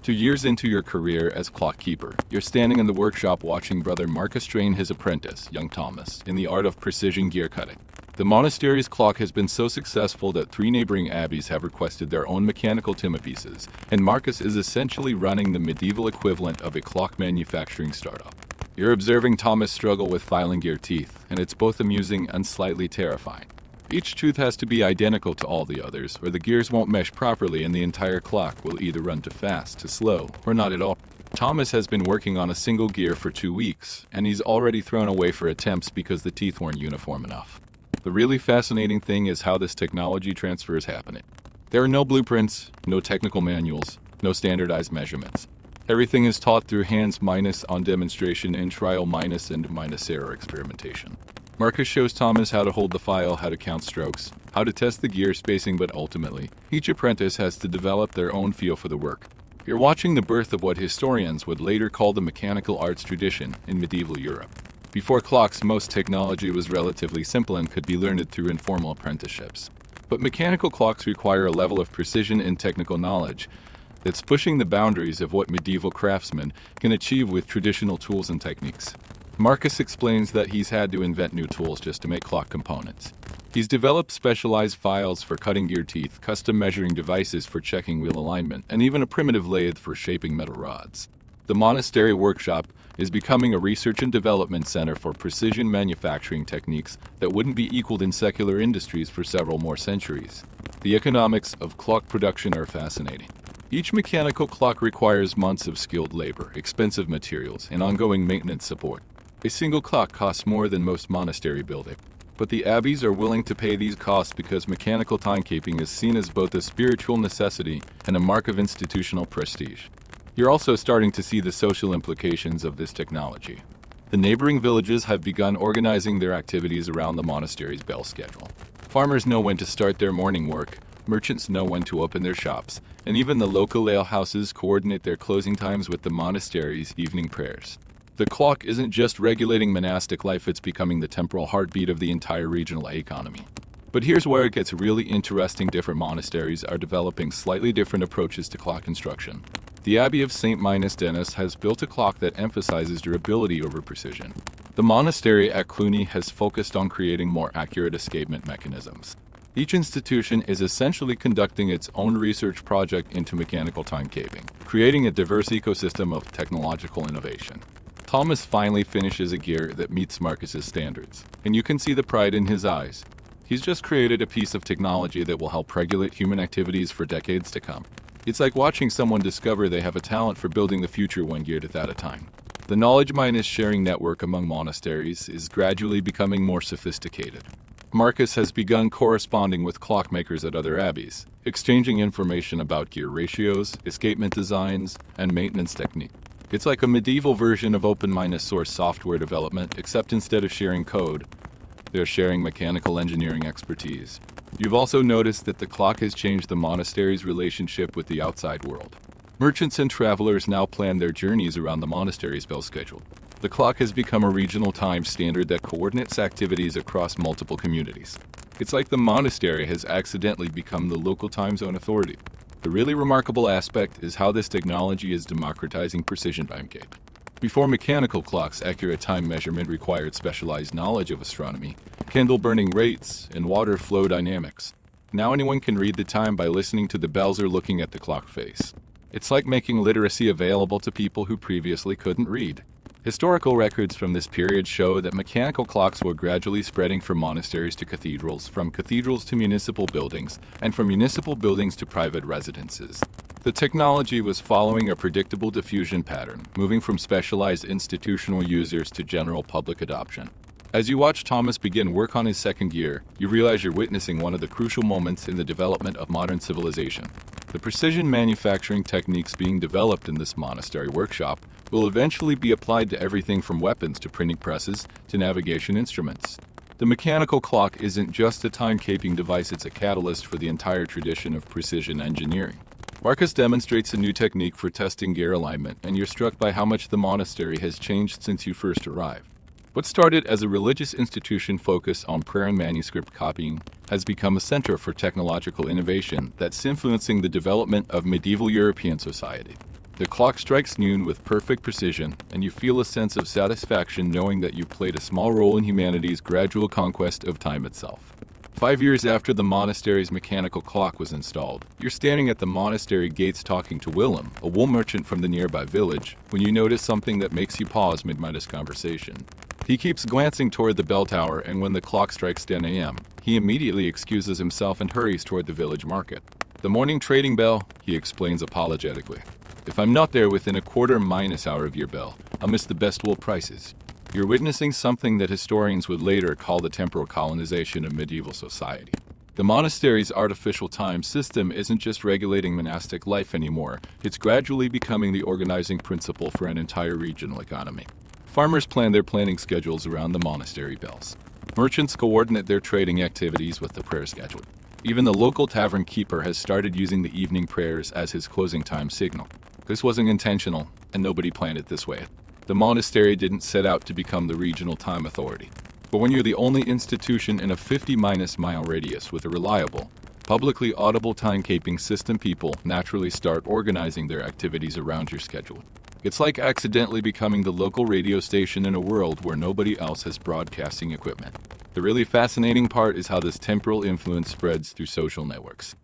2 years into your career as clock keeper, you're standing in the workshop watching brother Marcus train his apprentice, young Thomas, in the art of precision gear cutting. The monastery's clock has been so successful that 3 neighboring abbeys have requested their own mechanical timepieces, and Marcus is essentially running the medieval equivalent of a clock manufacturing startup. You're observing Thomas struggle with filing gear teeth, and it's both amusing and slightly terrifying. Each tooth has to be identical to all the others, or the gears won't mesh properly and the entire clock will either run too fast, too slow, or not at all. Thomas has been working on a single gear for 2 weeks, and he's already thrown away for attempts because the teeth weren't uniform enough. The really fascinating thing is how this technology transfer is happening. There are no blueprints, no technical manuals, no standardized measurements. Everything is taught through hands minus on demonstration and trial minus and minus error experimentation. Marcus shows Thomas how to hold the file, how to count strokes, how to test the gear spacing, but ultimately, each apprentice has to develop their own feel for the work. You're watching the birth of what historians would later call the mechanical arts tradition in medieval Europe. Before clocks, most technology was relatively simple and could be learned through informal apprenticeships. But mechanical clocks require a level of precision and technical knowledge that's pushing the boundaries of what medieval craftsmen can achieve with traditional tools and techniques. Marcus explains that he's had to invent new tools just to make clock components. He's developed specialized files for cutting gear teeth, custom measuring devices for checking wheel alignment, and even a primitive lathe for shaping metal rods. The monastery workshop is becoming a research and development center for precision manufacturing techniques that wouldn't be equaled in secular industries for several more centuries. The economics of clock production are fascinating. Each mechanical clock requires months of skilled labor, expensive materials, and ongoing maintenance support. A single clock costs more than most monastery buildings, but the abbeys are willing to pay these costs because mechanical timekeeping is seen as both a spiritual necessity and a mark of institutional prestige. You're also starting to see the social implications of this technology. The neighboring villages have begun organizing their activities around the monastery's bell schedule. Farmers know when to start their morning work, merchants know when to open their shops, and even the local alehouses coordinate their closing times with the monastery's evening prayers. The clock isn't just regulating monastic life, it's becoming the temporal heartbeat of the entire regional economy. But here's where it gets really interesting. Different monasteries are developing slightly different approaches to clock construction. The Abbey of St. Denis has built a clock that emphasizes durability over precision. The monastery at Cluny has focused on creating more accurate escapement mechanisms. Each institution is essentially conducting its own research project into mechanical timekeeping, creating a diverse ecosystem of technological innovation. Thomas finally finishes a gear that meets Marcus's standards, and you can see the pride in his eyes. He's just created a piece of technology that will help regulate human activities for decades to come. It's like watching someone discover they have a talent for building the future one gear at a time. The knowledge minus sharing network among monasteries is gradually becoming more sophisticated. Marcus has begun corresponding with clockmakers at other abbeys, exchanging information about gear ratios, escapement designs, and maintenance technique. It's like a medieval version of open source software development, except instead of sharing code, they're sharing mechanical engineering expertise. You've also noticed that the clock has changed the monastery's relationship with the outside world. Merchants and travelers now plan their journeys around the monastery's bell schedule. The clock has become a regional time standard that coordinates activities across multiple communities. It's like the monastery has accidentally become the local time zone authority. The really remarkable aspect is how this technology is democratizing precision timekeeping. Before mechanical clocks, accurate time measurement required specialized knowledge of astronomy, candle burning rates, and water flow dynamics. Now anyone can read the time by listening to the bells or looking at the clock face. It's like making literacy available to people who previously couldn't read. Historical records from this period show that mechanical clocks were gradually spreading from monasteries to cathedrals, from cathedrals to municipal buildings, and from municipal buildings to private residences. The technology was following a predictable diffusion pattern, moving from specialized institutional users to general public adoption. As you watch Thomas begin work on his second gear, you realize you're witnessing one of the crucial moments in the development of modern civilization. The precision manufacturing techniques being developed in this monastery workshop will eventually be applied to everything from weapons to printing presses to navigation instruments. The mechanical clock isn't just a timekeeping device, it's a catalyst for the entire tradition of precision engineering. Marcus demonstrates a new technique for testing gear alignment, and you're struck by how much the monastery has changed since you first arrived. What started as a religious institution focused on prayer and manuscript copying has become a center for technological innovation that's influencing the development of medieval European society. The clock strikes noon with perfect precision, and you feel a sense of satisfaction knowing that you've played a small role in humanity's gradual conquest of time itself. 5 years after the monastery's mechanical clock was installed, you're standing at the monastery gates talking to Willem, a wool merchant from the nearby village, when you notice something that makes you pause mid-Midas conversation. He keeps glancing toward the bell tower, and when the clock strikes 10 a.m., he immediately excuses himself and hurries toward the village market. The morning trading bell, he explains apologetically. If I'm not there within a quarter-minus hour of your bell, I'll miss the best wool prices. You're witnessing something that historians would later call the temporal colonization of medieval society. The monastery's artificial time system isn't just regulating monastic life anymore, it's gradually becoming the organizing principle for an entire regional economy. Farmers plan their planning schedules around the monastery bells. Merchants coordinate their trading activities with the prayer schedule. Even the local tavern keeper has started using the evening prayers as his closing time signal. This wasn't intentional, and nobody planned it this way. The monastery didn't set out to become the regional time authority. But when you're the only institution in a 50-mile radius with a reliable, publicly audible timekeeping system, people naturally start organizing their activities around your schedule. It's like accidentally becoming the local radio station in a world where nobody else has broadcasting equipment. The really fascinating part is how this temporal influence spreads through social networks.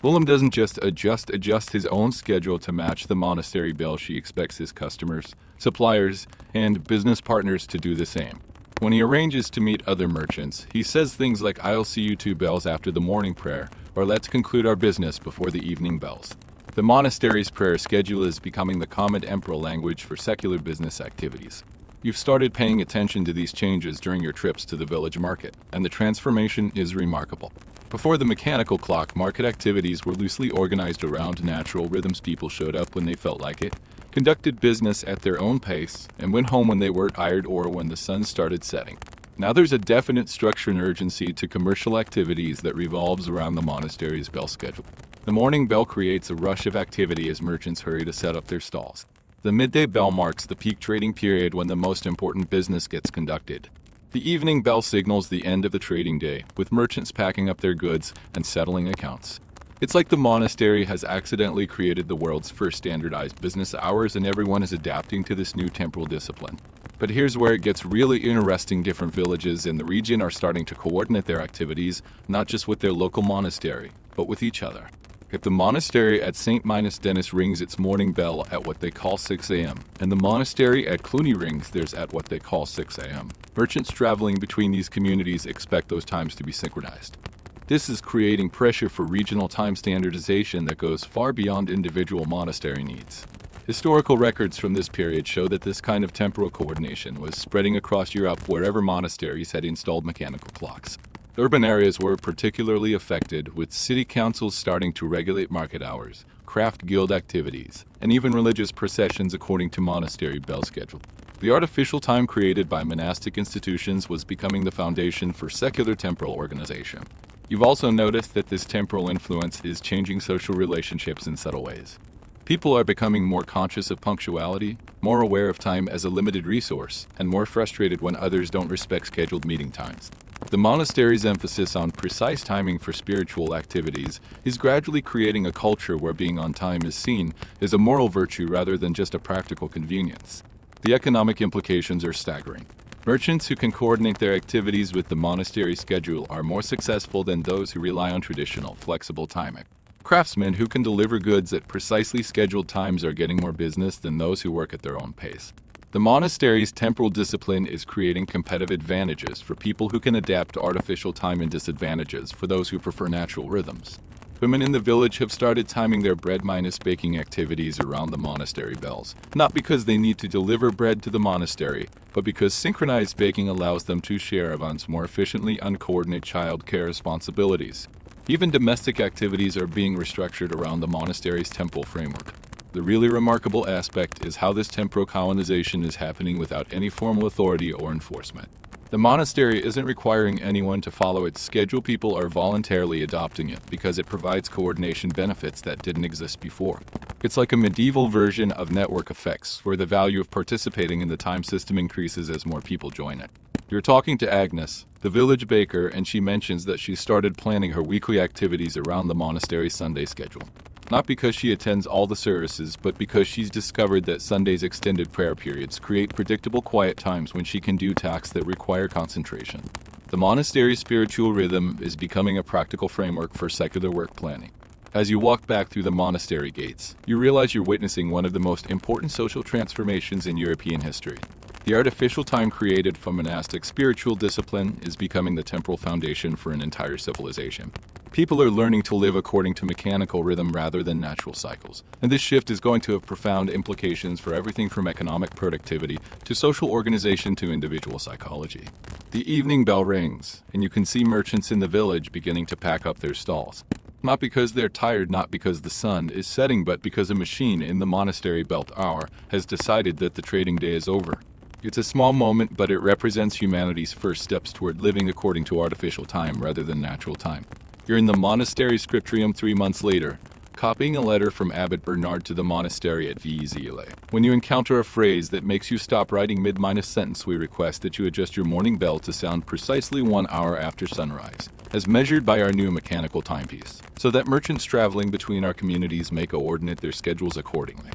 Willem doesn't just adjust his own schedule to match the monastery bell. She expects his customers, suppliers, and business partners to do the same. When he arranges to meet other merchants, he says things like, "I'll see you 2 bells after the morning prayer," or "Let's conclude our business before the evening bells." The monastery's prayer schedule is becoming the common emperor language for secular business activities. You've started paying attention to these changes during your trips to the village market, and the transformation is remarkable. Before the mechanical clock, market activities were loosely organized around natural rhythms. People showed up when they felt like it, conducted business at their own pace, and went home when they were tired or when the sun started setting. Now there's a definite structure and urgency to commercial activities that revolves around the monastery's bell schedule. The morning bell creates a rush of activity as merchants hurry to set up their stalls. The midday bell marks the peak trading period when the most important business gets conducted. The evening bell signals the end of the trading day, with merchants packing up their goods and settling accounts. It's like the monastery has accidentally created the world's first standardized business hours, and everyone is adapting to this new temporal discipline. But here's where it gets really interesting. Different villages in the region are starting to coordinate their activities, not just with their local monastery, but with each other. If the monastery at St. Minas Dennis rings its morning bell at what they call 6 a.m., and the monastery at Cluny rings theirs at what they call 6 a.m., merchants traveling between these communities expect those times to be synchronized. This is creating pressure for regional time standardization that goes far beyond individual monastery needs. Historical records from this period show that this kind of temporal coordination was spreading across Europe wherever monasteries had installed mechanical clocks. Urban areas were particularly affected, with city councils starting to regulate market hours, craft guild activities, and even religious processions according to monastery bell schedule. The artificial time created by monastic institutions was becoming the foundation for secular temporal organization. You've also noticed that this temporal influence is changing social relationships in subtle ways. People are becoming more conscious of punctuality, more aware of time as a limited resource, and more frustrated when others don't respect scheduled meeting times. The monastery's emphasis on precise timing for spiritual activities is gradually creating a culture where being on time is seen as a moral virtue rather than just a practical convenience. The economic implications are staggering. Merchants who can coordinate their activities with the monastery schedule are more successful than those who rely on traditional, flexible timing. Craftsmen who can deliver goods at precisely scheduled times are getting more business than those who work at their own pace. The monastery's temporal discipline is creating competitive advantages for people who can adapt to artificial time and disadvantages for those who prefer natural rhythms. Women in the village have started timing their bread minus baking activities around the monastery bells, not because they need to deliver bread to the monastery, but because synchronized baking allows them to share events more efficiently and coordinate child care responsibilities. Even domestic activities are being restructured around the monastery's temple framework. The really remarkable aspect is how this temporal colonization is happening without any formal authority or enforcement. The monastery isn't requiring anyone to follow its schedule. People are voluntarily adopting it because it provides coordination benefits that didn't exist before. It's like a medieval version of network effects, where the value of participating in the time system increases as more people join it. You're talking to Agnes, the village baker, and she mentions that she started planning her weekly activities around the monastery's Sunday schedule. Not because she attends all the services, but because she's discovered that Sunday's extended prayer periods create predictable quiet times when she can do tasks that require concentration. The monastery's spiritual rhythm is becoming a practical framework for secular work planning. As you walk back through the monastery gates, you realize you're witnessing one of the most important social transformations in European history. The artificial time created from monastic spiritual discipline is becoming the temporal foundation for an entire civilization. People are learning to live according to mechanical rhythm rather than natural cycles, and this shift is going to have profound implications for everything from economic productivity to social organization to individual psychology. The evening bell rings, and you can see merchants in the village beginning to pack up their stalls. Not because they're tired, not because the sun is setting, but because a machine in the monastery belt hour has decided that the trading day is over. It's a small moment, but it represents humanity's first steps toward living according to artificial time rather than natural time. You're in the monastery scriptorium 3 months later, copying a letter from Abbot Bernard to the monastery at Vizile. When you encounter a phrase that makes you stop writing mid-sentence, we request that you adjust your morning bell to sound precisely 1 hour after sunrise, as measured by our new mechanical timepiece, so that merchants traveling between our communities may coordinate their schedules accordingly.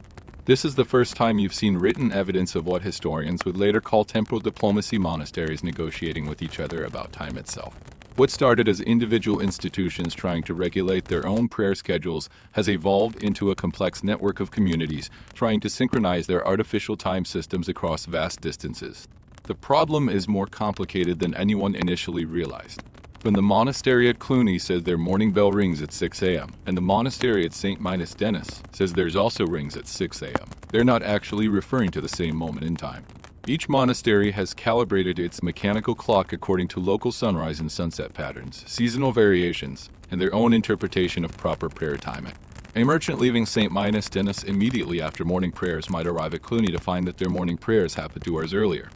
This is the first time you've seen written evidence of what historians would later call temporal diplomacy, monasteries negotiating with each other about time itself. What started as individual institutions trying to regulate their own prayer schedules has evolved into a complex network of communities trying to synchronize their artificial time systems across vast distances. The problem is more complicated than anyone initially realized. When the monastery at Cluny says their morning bell rings at 6 a.m., and the monastery at St. Denis says theirs also rings at 6 a.m., they're not actually referring to the same moment in time. Each monastery has calibrated its mechanical clock according to local sunrise and sunset patterns, seasonal variations, and their own interpretation of proper prayer timing. A merchant leaving St. Denis immediately after morning prayers might arrive at Cluny to find that their morning prayers happened 2 hours earlier.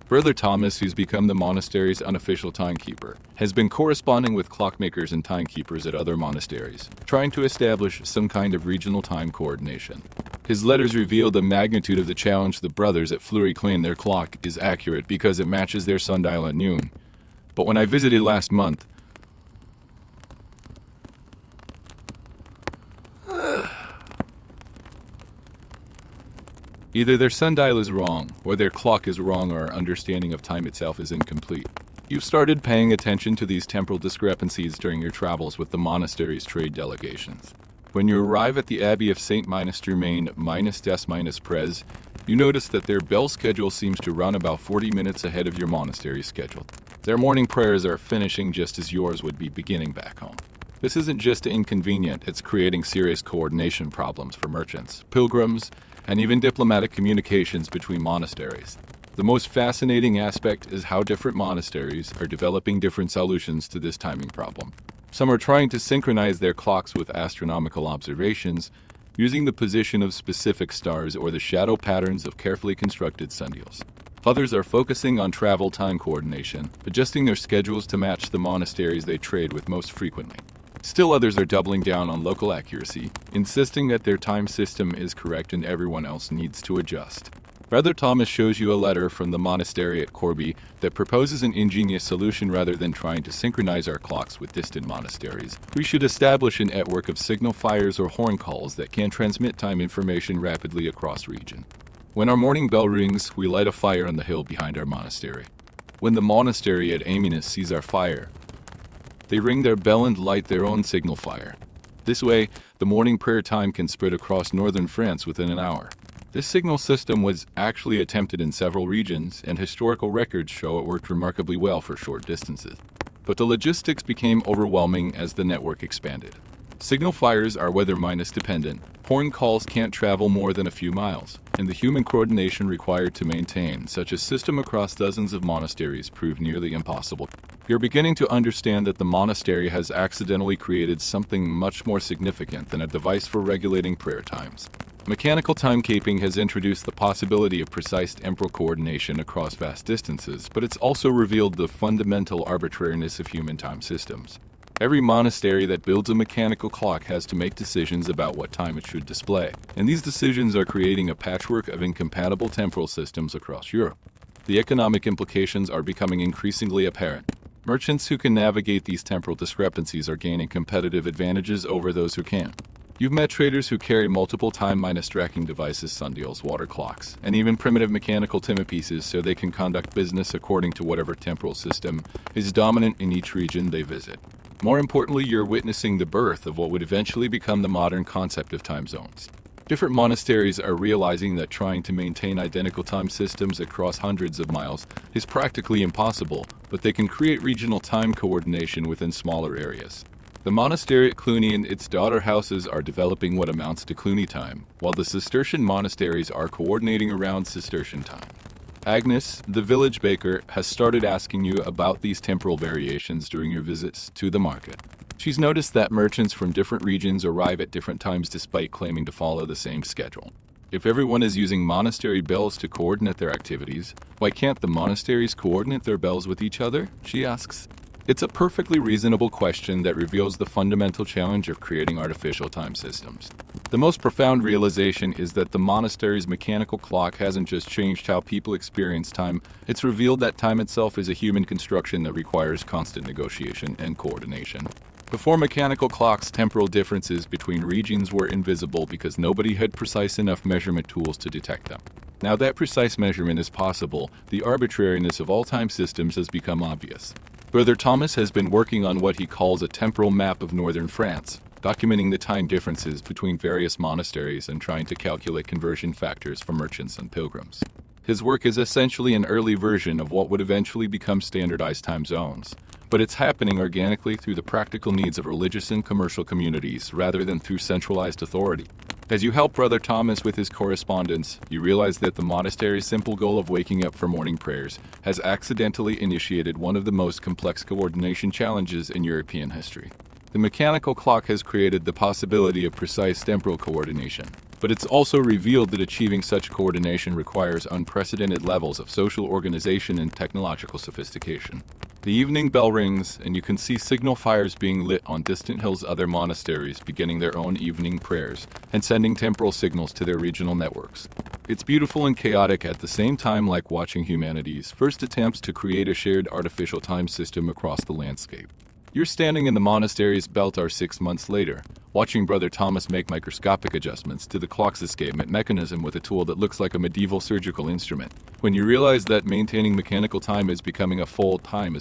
Brother Thomas, who's become the monastery's unofficial timekeeper, has been corresponding with clockmakers and timekeepers at other monasteries, trying to establish some kind of regional time coordination. His letters reveal the magnitude of the challenge. The brothers at Fleury claim their clock is accurate because it matches their sundial at noon. But when I visited last month, either their sundial is wrong, or their clock is wrong, or our understanding of time itself is incomplete. You've started paying attention to these temporal discrepancies during your travels with the monastery's trade delegations. When you arrive at the Abbey of St. Germain des Prez, you notice that their bell schedule seems to run about 40 minutes ahead of your monastery's schedule. Their morning prayers are finishing just as yours would be beginning back home. This isn't just inconvenient, it's creating serious coordination problems for merchants, pilgrims, and even diplomatic communications between monasteries. The most fascinating aspect is how different monasteries are developing different solutions to this timing problem. Some are trying to synchronize their clocks with astronomical observations, using the position of specific stars or the shadow patterns of carefully constructed sundials. Others are focusing on travel time coordination, adjusting their schedules to match the monasteries they trade with most frequently. Still others are doubling down on local accuracy, insisting that their time system is correct and everyone else needs to adjust. Brother Thomas shows you a letter from the monastery at Corbie that proposes an ingenious solution. Rather than trying to synchronize our clocks with distant monasteries, we should establish a network of signal fires or horn calls that can transmit time information rapidly across region. When our morning bell rings, we light a fire on the hill behind our monastery. When the monastery at Amiens sees our fire, they ring their bell and light their own signal fire. This way, the morning prayer time can spread across northern France within an hour. This signal system was actually attempted in several regions, and historical records show it worked remarkably well for short distances. But the logistics became overwhelming as the network expanded. Signal fires are weather-minus dependent. Horn calls can't travel more than a few miles, and the human coordination required to maintain such a system across dozens of monasteries proved nearly impossible. You're beginning to understand that the monastery has accidentally created something much more significant than a device for regulating prayer times. Mechanical timekeeping has introduced the possibility of precise temporal coordination across vast distances, but it's also revealed the fundamental arbitrariness of human time systems. Every monastery that builds a mechanical clock has to make decisions about what time it should display, and these decisions are creating a patchwork of incompatible temporal systems across Europe. The economic implications are becoming increasingly apparent. Merchants who can navigate these temporal discrepancies are gaining competitive advantages over those who can't. You've met traders who carry multiple time-tracking devices, sundials, water clocks, and even primitive mechanical timepieces so they can conduct business according to whatever temporal system is dominant in each region they visit. More importantly, you're witnessing the birth of what would eventually become the modern concept of time zones. Different monasteries are realizing that trying to maintain identical time systems across hundreds of miles is practically impossible, but they can create regional time coordination within smaller areas. The monastery at Cluny and its daughter houses are developing what amounts to Cluny time, while the Cistercian monasteries are coordinating around Cistercian time. Agnes, the village baker, has started asking you about these temporal variations during your visits to the market. She's noticed that merchants from different regions arrive at different times despite claiming to follow the same schedule. If everyone is using monastery bells to coordinate their activities, why can't the monasteries coordinate their bells with each other? She asks. It's a perfectly reasonable question that reveals the fundamental challenge of creating artificial time systems. The most profound realization is that the monastery's mechanical clock hasn't just changed how people experience time, it's revealed that time itself is a human construction that requires constant negotiation and coordination. Before mechanical clocks, temporal differences between regions were invisible because nobody had precise enough measurement tools to detect them. Now that precise measurement is possible, the arbitrariness of all time systems has become obvious. Brother Thomas has been working on what he calls a temporal map of northern France, documenting the time differences between various monasteries and trying to calculate conversion factors for merchants and pilgrims. His work is essentially an early version of what would eventually become standardized time zones, but it's happening organically through the practical needs of religious and commercial communities rather than through centralized authority. As you help Brother Thomas with his correspondence, you realize that the monastery's simple goal of waking up for morning prayers has accidentally initiated one of the most complex coordination challenges in European history. The mechanical clock has created the possibility of precise temporal coordination, but it's also revealed that achieving such coordination requires unprecedented levels of social organization and technological sophistication. The evening bell rings, and you can see signal fires being lit on distant hills. Other monasteries beginning their own evening prayers and sending temporal signals to their regional networks. It's beautiful and chaotic at the same time, like watching humanity's first attempts to create a shared artificial time system across the landscape. You're standing in the monastery's beltar 6 months later, watching Brother Thomas make microscopic adjustments to the clock's escapement mechanism with a tool that looks like a medieval surgical instrument. When you realize that maintaining mechanical time is becoming a full-time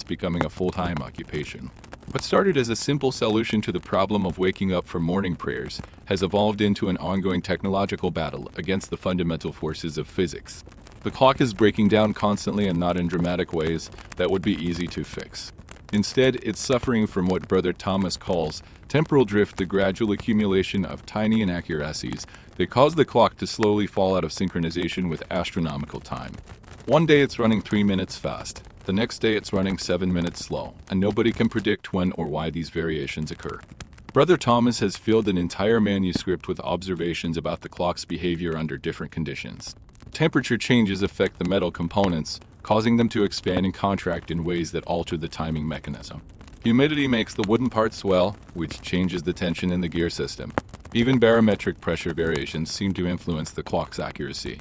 occupation. What started as a simple solution to the problem of waking up for morning prayers has evolved into an ongoing technological battle against the fundamental forces of physics. The clock is breaking down constantly and not in dramatic ways that would be easy to fix. Instead, it's suffering from what Brother Thomas calls temporal drift, the gradual accumulation of tiny inaccuracies that cause the clock to slowly fall out of synchronization with astronomical time. One day it's running 3 minutes fast, the next day it's running 7 minutes slow, and nobody can predict when or why these variations occur. Brother Thomas has filled an entire manuscript with observations about the clock's behavior under different conditions. Temperature changes affect the metal components, causing them to expand and contract in ways that alter the timing mechanism. Humidity makes the wooden parts swell, which changes the tension in the gear system. Even barometric pressure variations seem to influence the clock's accuracy,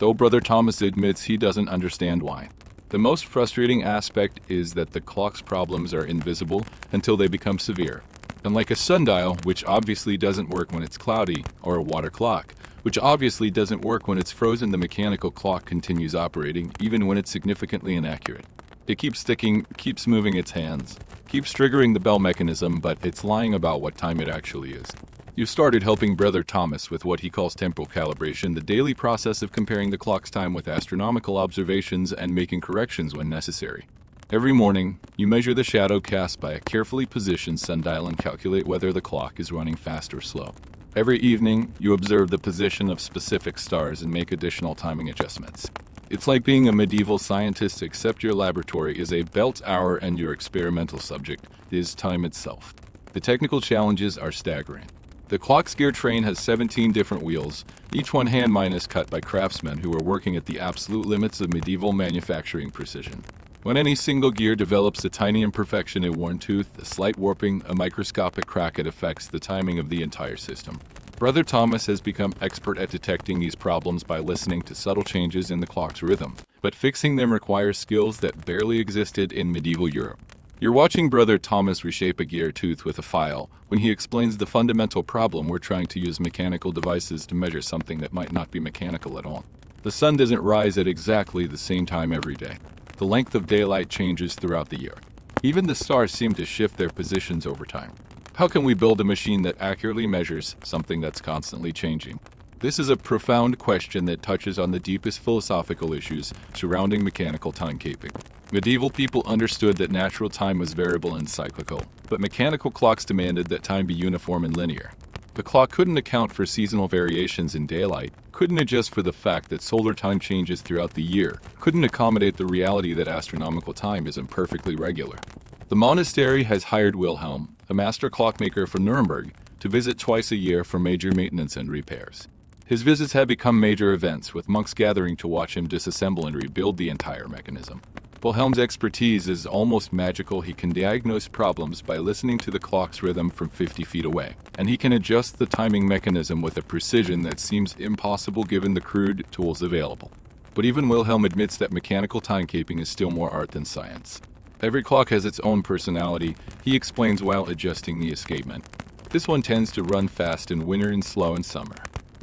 though Brother Thomas admits he doesn't understand why. The most frustrating aspect is that the clock's problems are invisible until they become severe. Unlike a sundial, which obviously doesn't work when it's cloudy, or a water clock, which obviously doesn't work when it's frozen, the mechanical clock continues operating even when it's significantly inaccurate. It keeps ticking, keeps moving its hands, keeps triggering the bell mechanism, but it's lying about what time it actually is. You started helping Brother Thomas with what he calls temporal calibration, the daily process of comparing the clock's time with astronomical observations and making corrections when necessary. Every morning, you measure the shadow cast by a carefully positioned sundial and calculate whether the clock is running fast or slow. Every evening, you observe the position of specific stars and make additional timing adjustments. It's like being a medieval scientist, except your laboratory is a belt hour and your experimental subject is time itself. The technical challenges are staggering. The clock's gear train has 17 different wheels, each one hand-minus cut by craftsmen who are working at the absolute limits of medieval manufacturing precision. When any single gear develops a tiny imperfection, a worn tooth, a slight warping, a microscopic crack, it affects the timing of the entire system. Brother Thomas has become expert at detecting these problems by listening to subtle changes in the clock's rhythm, but fixing them requires skills that barely existed in medieval Europe. You're watching Brother Thomas reshape a gear tooth with a file when he explains the fundamental problem: we're trying to use mechanical devices to measure something that might not be mechanical at all. The sun doesn't rise at exactly the same time every day. The length of daylight changes throughout the year. Even the stars seem to shift their positions over time. How can we build a machine that accurately measures something that's constantly changing? This is a profound question that touches on the deepest philosophical issues surrounding mechanical timekeeping. Medieval people understood that natural time was variable and cyclical, but mechanical clocks demanded that time be uniform and linear. The clock couldn't account for seasonal variations in daylight, couldn't adjust for the fact that solar time changes throughout the year, couldn't accommodate the reality that astronomical time isn't perfectly regular. The monastery has hired Wilhelm, a master clockmaker from Nuremberg, to visit twice a year for major maintenance and repairs. His visits have become major events, with monks gathering to watch him disassemble and rebuild the entire mechanism. Wilhelm's expertise is almost magical. He can diagnose problems by listening to the clock's rhythm from 50 feet away, and he can adjust the timing mechanism with a precision that seems impossible given the crude tools available. But even Wilhelm admits that mechanical timekeeping is still more art than science. Every clock has its own personality, he explains while adjusting the escapement. This one tends to run fast in winter and slow in summer.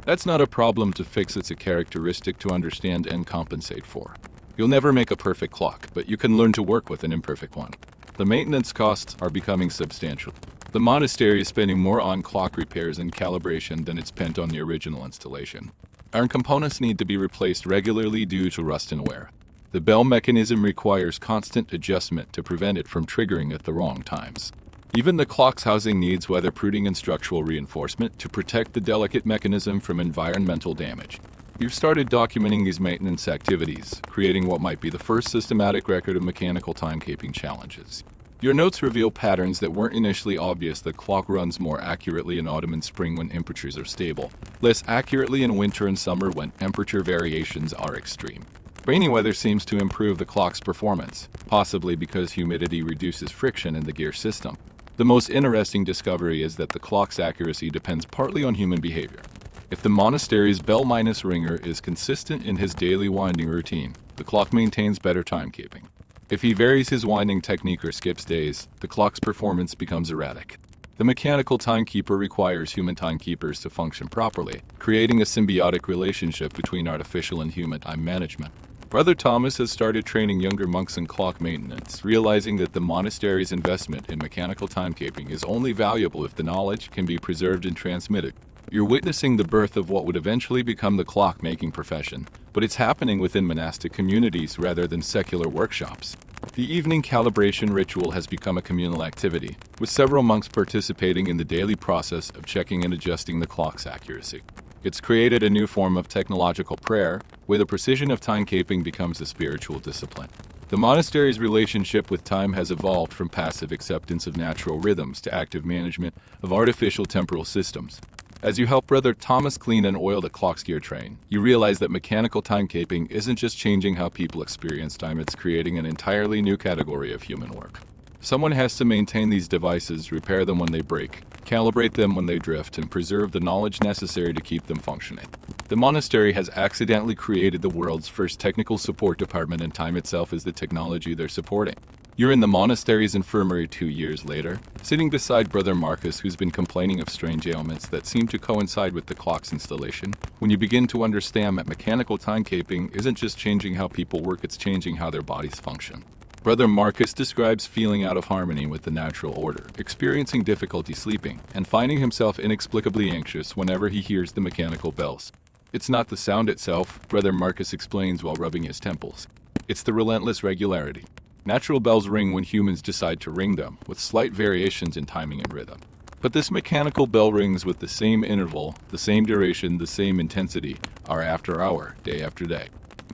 That's not a problem to fix, it's a characteristic to understand and compensate for. You'll never make a perfect clock, but you can learn to work with an imperfect one. The maintenance costs are becoming substantial. The monastery is spending more on clock repairs and calibration than it spent on the original installation. Our components need to be replaced regularly due to rust and wear. The bell mechanism requires constant adjustment to prevent it from triggering at the wrong times. Even the clock's housing needs weatherproofing and structural reinforcement to protect the delicate mechanism from environmental damage. You've started documenting these maintenance activities, creating what might be the first systematic record of mechanical timekeeping challenges. Your notes reveal patterns that weren't initially obvious. The clock runs more accurately in autumn and spring when temperatures are stable, less accurately in winter and summer when temperature variations are extreme. Rainy weather seems to improve the clock's performance, possibly because humidity reduces friction in the gear system. The most interesting discovery is that the clock's accuracy depends partly on human behavior. If the monastery's bell-minus-ringer is consistent in his daily winding routine, the clock maintains better timekeeping. If he varies his winding technique or skips days, the clock's performance becomes erratic. The mechanical timekeeper requires human timekeepers to function properly, creating a symbiotic relationship between artificial and human time management. Brother Thomas has started training younger monks in clock maintenance, realizing that the monastery's investment in mechanical timekeeping is only valuable if the knowledge can be preserved and transmitted. You're witnessing the birth of what would eventually become the clock-making profession, but it's happening within monastic communities rather than secular workshops. The evening calibration ritual has become a communal activity, with several monks participating in the daily process of checking and adjusting the clock's accuracy. It's created a new form of technological prayer, where the precision of timekeeping becomes a spiritual discipline. The monastery's relationship with time has evolved from passive acceptance of natural rhythms to active management of artificial temporal systems. As you help Brother Thomas clean and oil the clock's gear train, you realize that mechanical timekeeping isn't just changing how people experience time, it's creating an entirely new category of human work. Someone has to maintain these devices, repair them when they break, calibrate them when they drift, and preserve the knowledge necessary to keep them functioning. The monastery has accidentally created the world's first technical support department, and time itself is the technology they're supporting. You're in the monastery's infirmary 2 years later, sitting beside Brother Marcus, who's been complaining of strange ailments that seem to coincide with the clock's installation. When you begin to understand that mechanical timekeeping isn't just changing how people work, it's changing how their bodies function. Brother Marcus describes feeling out of harmony with the natural order, experiencing difficulty sleeping, and finding himself inexplicably anxious whenever he hears the mechanical bells. It's not the sound itself, Brother Marcus explains while rubbing his temples. It's the relentless regularity. Natural bells ring when humans decide to ring them, with slight variations in timing and rhythm. But this mechanical bell rings with the same interval, the same duration, the same intensity, hour after hour, day after day.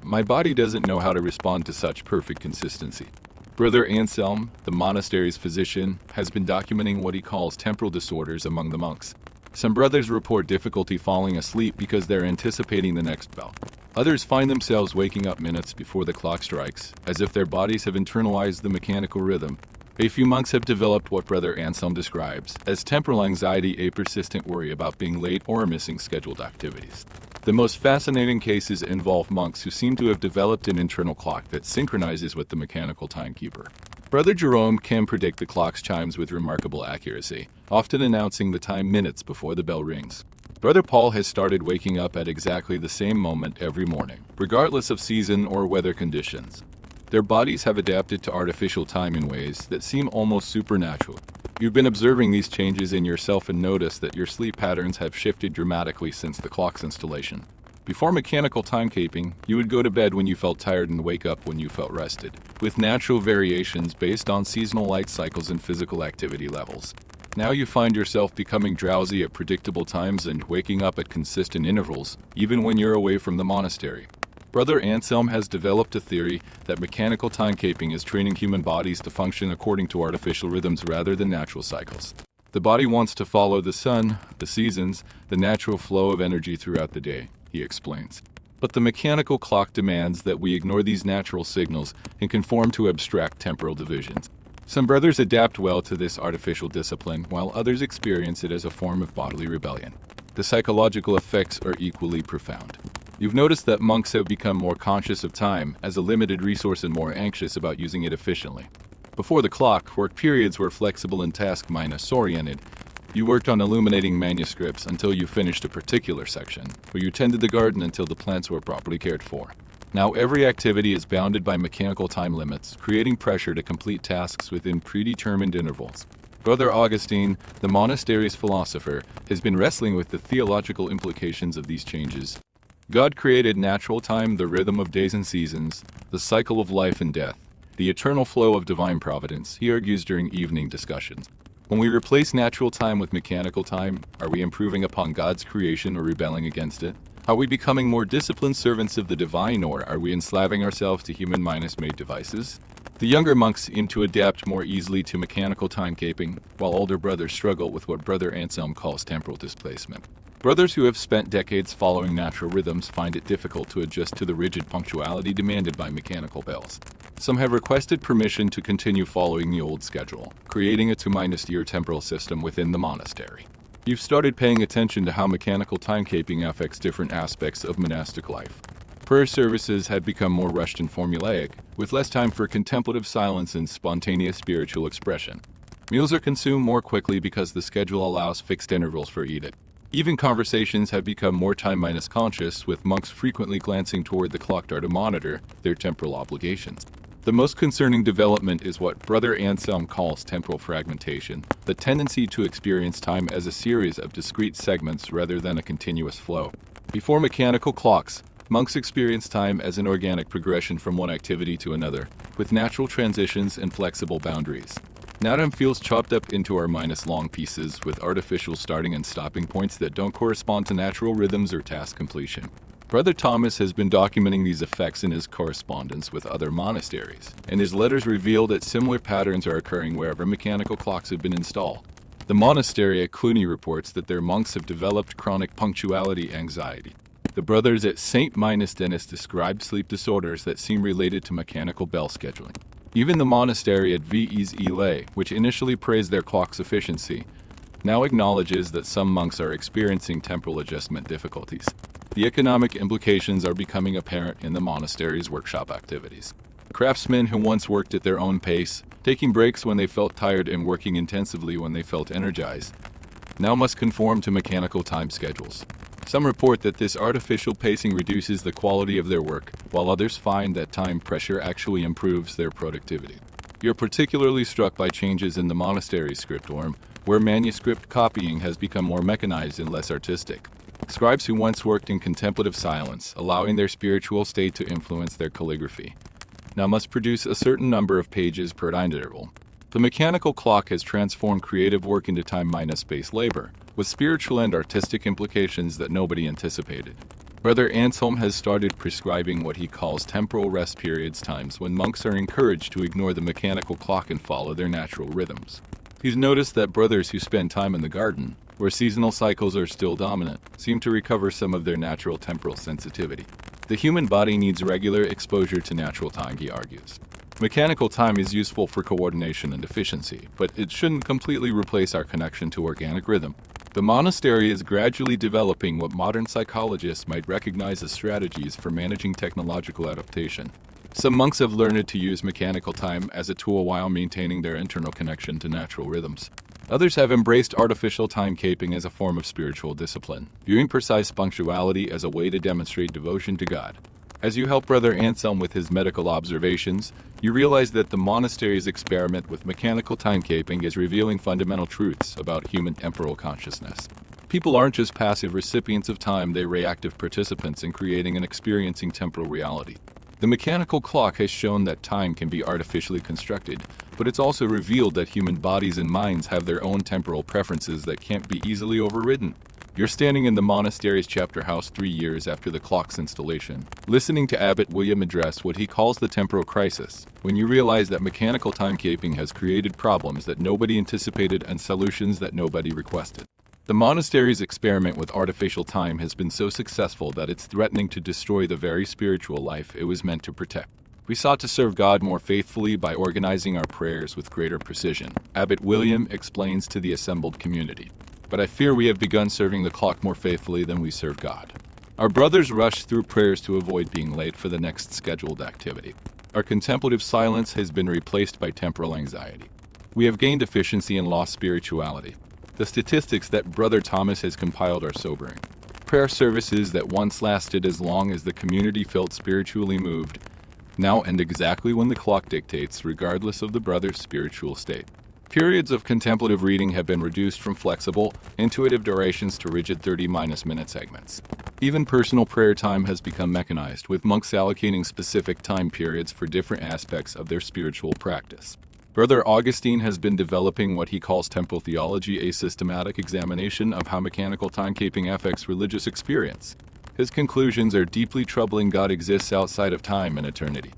My body doesn't know how to respond to such perfect consistency. Brother Anselm, the monastery's physician, has been documenting what he calls temporal disorders among the monks. Some brothers report difficulty falling asleep because they're anticipating the next bell. Others find themselves waking up minutes before the clock strikes, as if their bodies have internalized the mechanical rhythm. A few monks have developed what Brother Anselm describes as temporal anxiety, a persistent worry about being late or missing scheduled activities. The most fascinating cases involve monks who seem to have developed an internal clock that synchronizes with the mechanical timekeeper. Brother Jerome can predict the clock's chimes with remarkable accuracy, often announcing the time minutes before the bell rings. Brother Paul has started waking up at exactly the same moment every morning, regardless of season or weather conditions. Their bodies have adapted to artificial time in ways that seem almost supernatural. You've been observing these changes in yourself and noticed that your sleep patterns have shifted dramatically since the clock's installation. Before mechanical timekeeping, you would go to bed when you felt tired and wake up when you felt rested, with natural variations based on seasonal light cycles and physical activity levels. Now you find yourself becoming drowsy at predictable times and waking up at consistent intervals, even when you're away from the monastery. Brother Anselm has developed a theory that mechanical timekeeping is training human bodies to function according to artificial rhythms rather than natural cycles. The body wants to follow the sun, the seasons, the natural flow of energy throughout the day, he explains. But the mechanical clock demands that we ignore these natural signals and conform to abstract temporal divisions. Some brothers adapt well to this artificial discipline, while others experience it as a form of bodily rebellion. The psychological effects are equally profound. You've noticed that monks have become more conscious of time as a limited resource and more anxious about using it efficiently. Before the clock, work periods were flexible and task-oriented. You worked on illuminating manuscripts until you finished a particular section, or you tended the garden until the plants were properly cared for. Now every activity is bounded by mechanical time limits, creating pressure to complete tasks within predetermined intervals. Brother Augustine, the monastery's philosopher, has been wrestling with the theological implications of these changes. God created natural time, the rhythm of days and seasons, the cycle of life and death, the eternal flow of divine providence, he argues during evening discussions. When we replace natural time with mechanical time, are we improving upon God's creation or rebelling against it? Are we becoming more disciplined servants of the divine, or are we enslaving ourselves to human made devices? The younger monks seem to adapt more easily to mechanical timekeeping, while older brothers struggle with what Brother Anselm calls temporal displacement. Brothers who have spent decades following natural rhythms find it difficult to adjust to the rigid punctuality demanded by mechanical bells. Some have requested permission to continue following the old schedule, creating a 2-year temporal system within the monastery. You've started paying attention to how mechanical timekeeping affects different aspects of monastic life. Prayer services had become more rushed and formulaic, with less time for contemplative silence and spontaneous spiritual expression. Meals are consumed more quickly because the schedule allows fixed intervals for eating. Even conversations have become more time-conscious, with monks frequently glancing toward the clock to monitor their temporal obligations. The most concerning development is what Brother Anselm calls temporal fragmentation, the tendency to experience time as a series of discrete segments rather than a continuous flow. Before mechanical clocks, monks experienced time as an organic progression from one activity to another, with natural transitions and flexible boundaries. Now time feels chopped up into our long pieces with artificial starting and stopping points that don't correspond to natural rhythms or task completion. Brother Thomas has been documenting these effects in his correspondence with other monasteries, and his letters reveal that similar patterns are occurring wherever mechanical clocks have been installed. The monastery at Cluny reports that their monks have developed chronic punctuality anxiety. The brothers at St. Denis described sleep disorders that seem related to mechanical bell scheduling. Even the monastery at Ves-Ile, which initially praised their clock's efficiency, now acknowledges that some monks are experiencing temporal adjustment difficulties. The economic implications are becoming apparent in the monastery's workshop activities. Craftsmen who once worked at their own pace, taking breaks when they felt tired and working intensively when they felt energized, now must conform to mechanical time schedules. Some report that this artificial pacing reduces the quality of their work, while others find that time pressure actually improves their productivity. You're particularly struck by changes in the monastery's scriptorium, where manuscript copying has become more mechanized and less artistic. Scribes who once worked in contemplative silence, allowing their spiritual state to influence their calligraphy, now must produce a certain number of pages per time interval. The mechanical clock has transformed creative work into time-space labor, with spiritual and artistic implications that nobody anticipated. Brother Anselm has started prescribing what he calls temporal rest periods, times when monks are encouraged to ignore the mechanical clock and follow their natural rhythms. He's noticed that brothers who spend time in the garden, where seasonal cycles are still dominant, seem to recover some of their natural temporal sensitivity. The human body needs regular exposure to natural time, he argues. Mechanical time is useful for coordination and efficiency, but it shouldn't completely replace our connection to organic rhythm. The monastery is gradually developing what modern psychologists might recognize as strategies for managing technological adaptation. Some monks have learned to use mechanical time as a tool while maintaining their internal connection to natural rhythms. Others have embraced artificial timekeeping as a form of spiritual discipline, viewing precise punctuality as a way to demonstrate devotion to God. As you help Brother Anselm with his medical observations, you realize that the monastery's experiment with mechanical timekeeping is revealing fundamental truths about human temporal consciousness. People aren't just passive recipients of time, they're reactive participants in creating and experiencing temporal reality. The mechanical clock has shown that time can be artificially constructed, but it's also revealed that human bodies and minds have their own temporal preferences that can't be easily overridden. You're standing in the monastery's chapter house 3 years after the clock's installation, listening to Abbot William address what he calls the temporal crisis, when you realize that mechanical timekeeping has created problems that nobody anticipated and solutions that nobody requested. The monastery's experiment with artificial time has been so successful that it's threatening to destroy the very spiritual life it was meant to protect. We sought to serve God more faithfully by organizing our prayers with greater precision, Abbot William explains to the assembled community. But I fear we have begun serving the clock more faithfully than we serve God. Our brothers rush through prayers to avoid being late for the next scheduled activity. Our contemplative silence has been replaced by temporal anxiety. We have gained efficiency and lost spirituality. The statistics that Brother Thomas has compiled are sobering. Prayer services that once lasted as long as the community felt spiritually moved now end exactly when the clock dictates, regardless of the brother's spiritual state. Periods of contemplative reading have been reduced from flexible, intuitive durations to rigid 30-minute segments. Even personal prayer time has become mechanized, with monks allocating specific time periods for different aspects of their spiritual practice. Brother Augustine has been developing what he calls temporal theology, a systematic examination of how mechanical timekeeping affects religious experience. His conclusions are deeply troubling. God exists outside of time and eternity.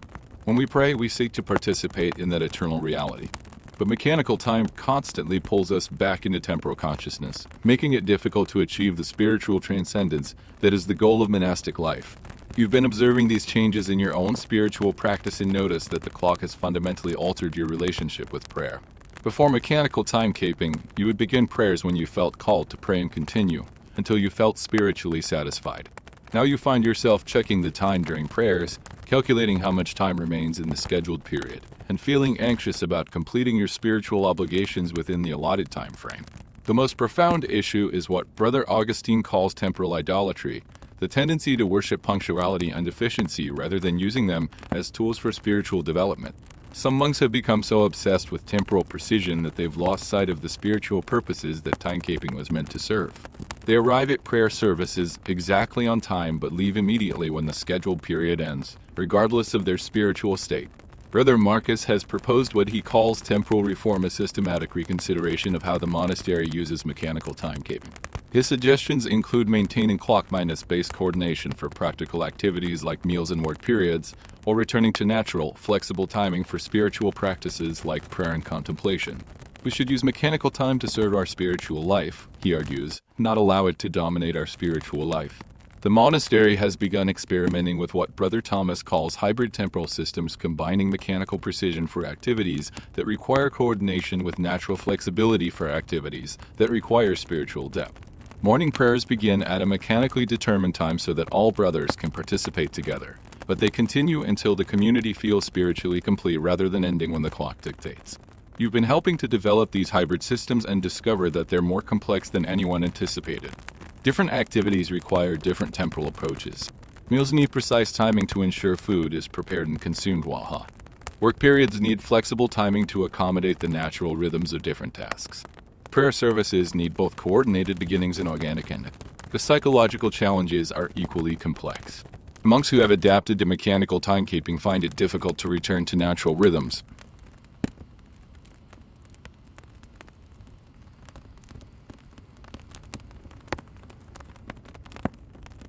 When we pray, we seek to participate in that eternal reality. But mechanical time constantly pulls us back into temporal consciousness, making it difficult to achieve the spiritual transcendence that is the goal of monastic life. You've been observing these changes in your own spiritual practice and notice that the clock has fundamentally altered your relationship with prayer. Before mechanical timekeeping, you would begin prayers when you felt called to pray and continue until you felt spiritually satisfied. Now you find yourself checking the time during prayers, calculating how much time remains in the scheduled period, and feeling anxious about completing your spiritual obligations within the allotted time frame. The most profound issue is what Brother Augustine calls temporal idolatry, the tendency to worship punctuality and efficiency rather than using them as tools for spiritual development. Some monks have become so obsessed with temporal precision that they've lost sight of the spiritual purposes that timekeeping was meant to serve. They arrive at prayer services exactly on time but leave immediately when the scheduled period ends, regardless of their spiritual state. Brother Marcus has proposed what he calls temporal reform, a systematic reconsideration of how the monastery uses mechanical timekeeping. His suggestions include maintaining clock-space coordination for practical activities like meals and work periods, while returning to natural, flexible timing for spiritual practices like prayer and contemplation. We should use mechanical time to serve our spiritual life, he argues, not allow it to dominate our spiritual life. The monastery has begun experimenting with what Brother Thomas calls hybrid temporal systems, combining mechanical precision for activities that require coordination with natural flexibility for activities that require spiritual depth. Morning prayers begin at a mechanically determined time so that all brothers can participate together, but they continue until the community feels spiritually complete rather than ending when the clock dictates. You've been helping to develop these hybrid systems and discover that they're more complex than anyone anticipated. Different activities require different temporal approaches. Meals need precise timing to ensure food is prepared and consumed while hot. Work periods need flexible timing to accommodate the natural rhythms of different tasks. Prayer services need both coordinated beginnings and organic ending. The psychological challenges are equally complex. Monks who have adapted to mechanical timekeeping find it difficult to return to natural rhythms.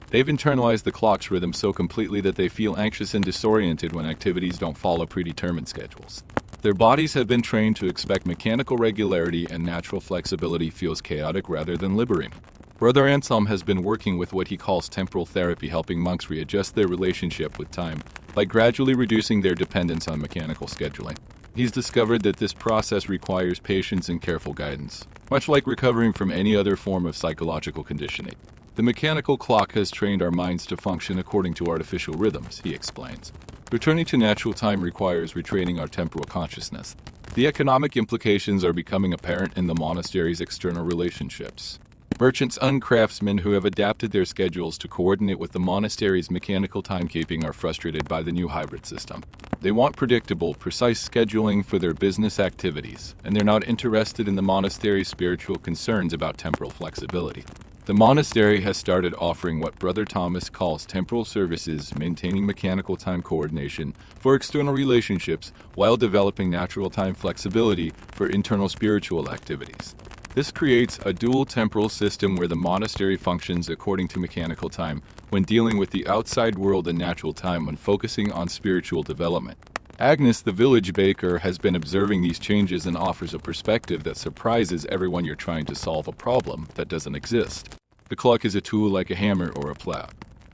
They've internalized the clock's rhythm so completely that they feel anxious and disoriented when activities don't follow predetermined schedules. Their bodies have been trained to expect mechanical regularity, and natural flexibility feels chaotic rather than liberating. Brother Anselm has been working with what he calls temporal therapy, helping monks readjust their relationship with time by gradually reducing their dependence on mechanical scheduling. He's discovered that this process requires patience and careful guidance, much like recovering from any other form of psychological conditioning. The mechanical clock has trained our minds to function according to artificial rhythms, he explains. Returning to natural time requires retraining our temporal consciousness. The economic implications are becoming apparent in the monastery's external relationships. Merchants and craftsmen who have adapted their schedules to coordinate with the monastery's mechanical timekeeping are frustrated by the new hybrid system. They want predictable, precise scheduling for their business activities, and they're not interested in the monastery's spiritual concerns about temporal flexibility. The monastery has started offering what Brother Thomas calls temporal services, maintaining mechanical time coordination for external relationships while developing natural time flexibility for internal spiritual activities. This creates a dual temporal system where the monastery functions according to mechanical time when dealing with the outside world and natural time when focusing on spiritual development. Agnes, the village baker, has been observing these changes and offers a perspective that surprises everyone. You're trying to solve a problem that doesn't exist. The clock is a tool like a hammer or a plow.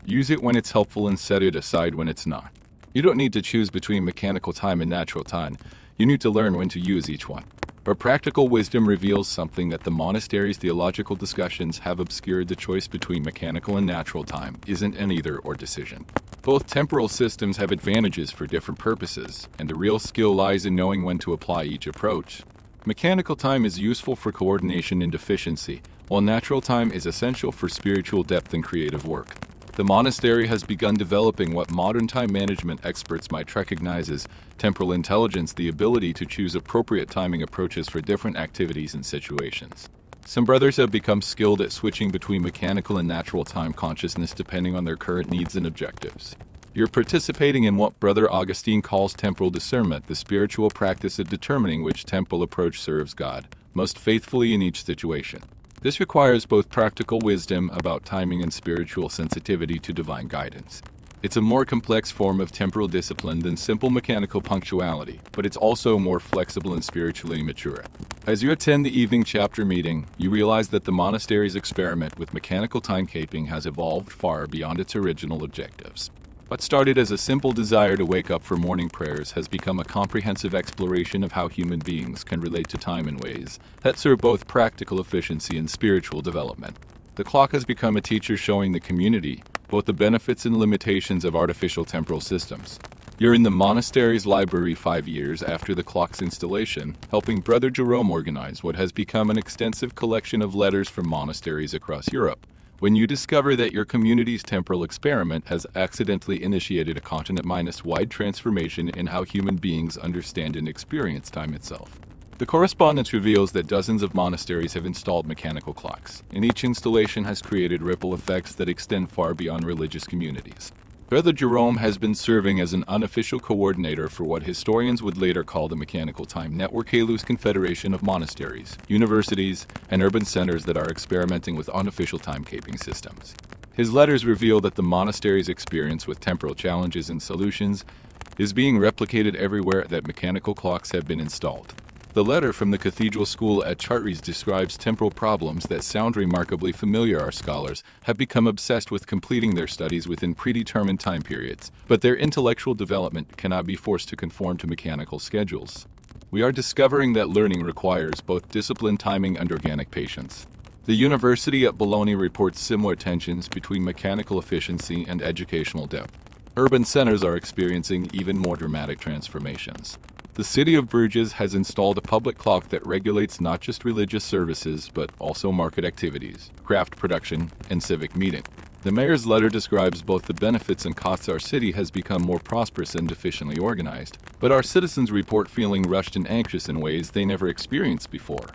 Use it when it's helpful and set it aside when it's not. You don't need to choose between mechanical time and natural time. You need to learn when to use each one. But practical wisdom reveals something that the monastery's theological discussions have obscured. The choice between mechanical and natural time isn't an either-or decision. Both temporal systems have advantages for different purposes, and the real skill lies in knowing when to apply each approach. Mechanical time is useful for coordination and efficiency, while natural time is essential for spiritual depth and creative work. The monastery has begun developing what modern time management experts might recognize as temporal intelligence, the ability to choose appropriate timing approaches for different activities and situations. Some brothers have become skilled at switching between mechanical and natural time consciousness depending on their current needs and objectives. You're participating in what Brother Augustine calls temporal discernment, the spiritual practice of determining which temporal approach serves God most faithfully in each situation. This requires both practical wisdom about timing and spiritual sensitivity to divine guidance. It's a more complex form of temporal discipline than simple mechanical punctuality, but it's also more flexible and spiritually mature. As you attend the evening chapter meeting, you realize that the monastery's experiment with mechanical timekeeping has evolved far beyond its original objectives. What started as a simple desire to wake up for morning prayers has become a comprehensive exploration of how human beings can relate to time in ways that serve both practical efficiency and spiritual development. The clock has become a teacher showing the community both the benefits and limitations of artificial temporal systems. You're in the monastery's library 5 years after the clock's installation, helping Brother Jerome organize what has become an extensive collection of letters from monasteries across Europe, when you discover that your community's temporal experiment has accidentally initiated a continent-wide transformation in how human beings understand and experience time itself. The correspondence reveals that dozens of monasteries have installed mechanical clocks, and each installation has created ripple effects that extend far beyond religious communities. Brother Jerome has been serving as an unofficial coordinator for what historians would later call the Mechanical Time Network, a loose confederation of monasteries, universities, and urban centers that are experimenting with unofficial timekeeping systems. His letters reveal that the monastery's experience with temporal challenges and solutions is being replicated everywhere that mechanical clocks have been installed. The letter from the cathedral school at Chartres describes temporal problems that sound remarkably familiar. Our scholars have become obsessed with completing their studies within predetermined time periods, but their intellectual development cannot be forced to conform to mechanical schedules. We are discovering that learning requires both disciplined timing and organic patience. The university at Bologna reports similar tensions between mechanical efficiency and educational depth. Urban centers are experiencing even more dramatic transformations. The city of Bruges has installed a public clock that regulates not just religious services, but also market activities, craft production, and civic meeting. The mayor's letter describes both the benefits and costs. Our city has become more prosperous and efficiently organized, but our citizens report feeling rushed and anxious in ways they never experienced before.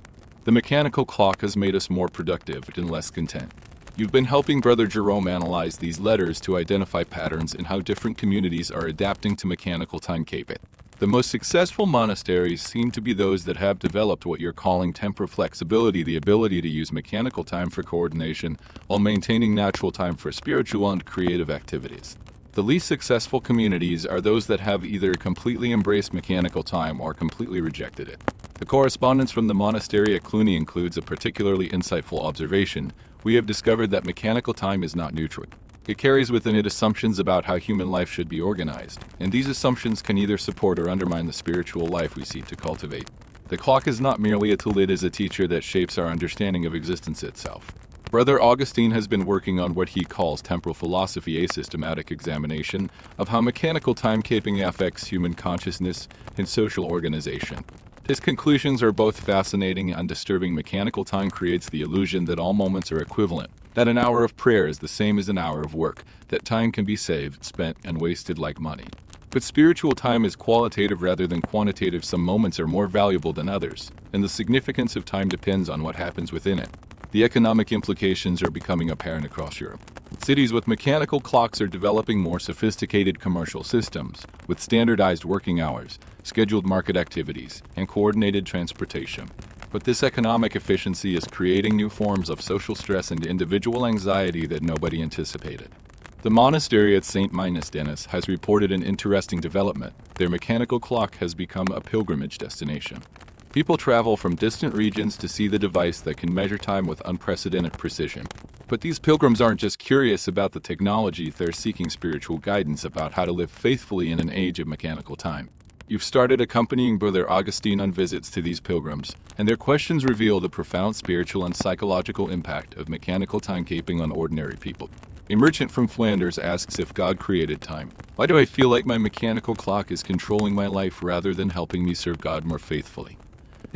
The mechanical clock has made us more productive and less content. You've been helping Brother Jerome analyze these letters to identify patterns in how different communities are adapting to mechanical timekeeping. The most successful monasteries seem to be those that have developed what you're calling temporal flexibility, the ability to use mechanical time for coordination while maintaining natural time for spiritual and creative activities. The least successful communities are those that have either completely embraced mechanical time or completely rejected it. The correspondence from the monastery at Cluny includes a particularly insightful observation. We have discovered that mechanical time is not neutral. It carries within it assumptions about how human life should be organized, and these assumptions can either support or undermine the spiritual life we seek to cultivate. The clock is not merely a tool, it is a teacher that shapes our understanding of existence itself. Brother Augustine has been working on what he calls temporal philosophy, a systematic examination of how mechanical timekeeping affects human consciousness and social organization. His conclusions are both fascinating and disturbing. Mechanical time creates the illusion that all moments are equivalent, that an hour of prayer is the same as an hour of work, that time can be saved, spent, and wasted like money. But spiritual time is qualitative rather than quantitative. Some moments are more valuable than others, and the significance of time depends on what happens within it. The economic implications are becoming apparent across Europe. Cities with mechanical clocks are developing more sophisticated commercial systems, with standardized working hours, scheduled market activities, and coordinated transportation. But this economic efficiency is creating new forms of social stress and individual anxiety that nobody anticipated. The monastery at St. Denis has reported an interesting development. Their mechanical clock has become a pilgrimage destination. People travel from distant regions to see the device that can measure time with unprecedented precision. But these pilgrims aren't just curious about the technology, they're seeking spiritual guidance about how to live faithfully in an age of mechanical time. You've started accompanying Brother Augustine on visits to these pilgrims, and their questions reveal the profound spiritual and psychological impact of mechanical timekeeping on ordinary people. A merchant from Flanders asks if God created time. Why do I feel like my mechanical clock is controlling my life rather than helping me serve God more faithfully?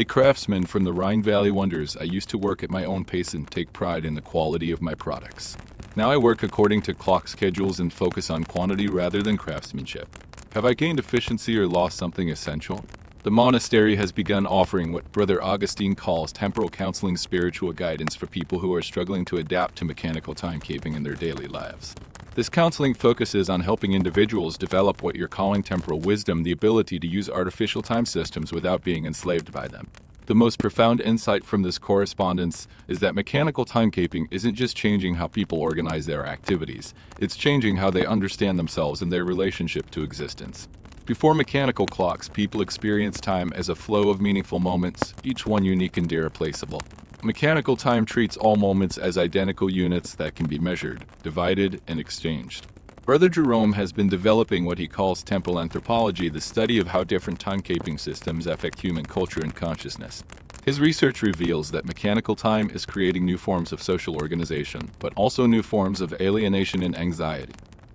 A craftsman from the Rhine Valley wonders, I used to work at my own pace and take pride in the quality of my products. Now I work according to clock schedules and focus on quantity rather than craftsmanship. Have I gained efficiency or lost something essential? The monastery has begun offering what Brother Augustine calls temporal counseling, spiritual guidance for people who are struggling to adapt to mechanical timekeeping in their daily lives. This counseling focuses on helping individuals develop what you're calling temporal wisdom, the ability to use artificial time systems without being enslaved by them. The most profound insight from this correspondence is that mechanical timekeeping isn't just changing how people organize their activities, it's changing how they understand themselves and their relationship to existence. Before mechanical clocks, people experienced time as a flow of meaningful moments, each one unique and irreplaceable. Mechanical time treats all moments as identical units that can be measured, divided, and exchanged. Brother Jerome has been developing what he calls temporal anthropology, the study of how different timekeeping systems affect human culture and consciousness. His research reveals that mechanical time is creating new forms of social organization, but also new forms of alienation and anxiety.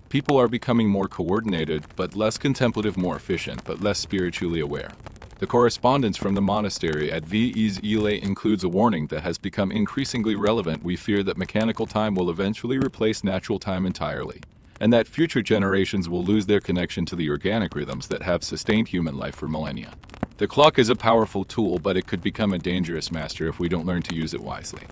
People are becoming more coordinated, but less contemplative, more efficient, but less spiritually aware. The correspondence from the monastery at Ves Ile includes a warning that has become increasingly relevant. We fear that mechanical time will eventually replace natural time entirely, and that future generations will lose their connection to the organic rhythms that have sustained human life for millennia. The clock is a powerful tool, but it could become a dangerous master if we don't learn to use it wisely.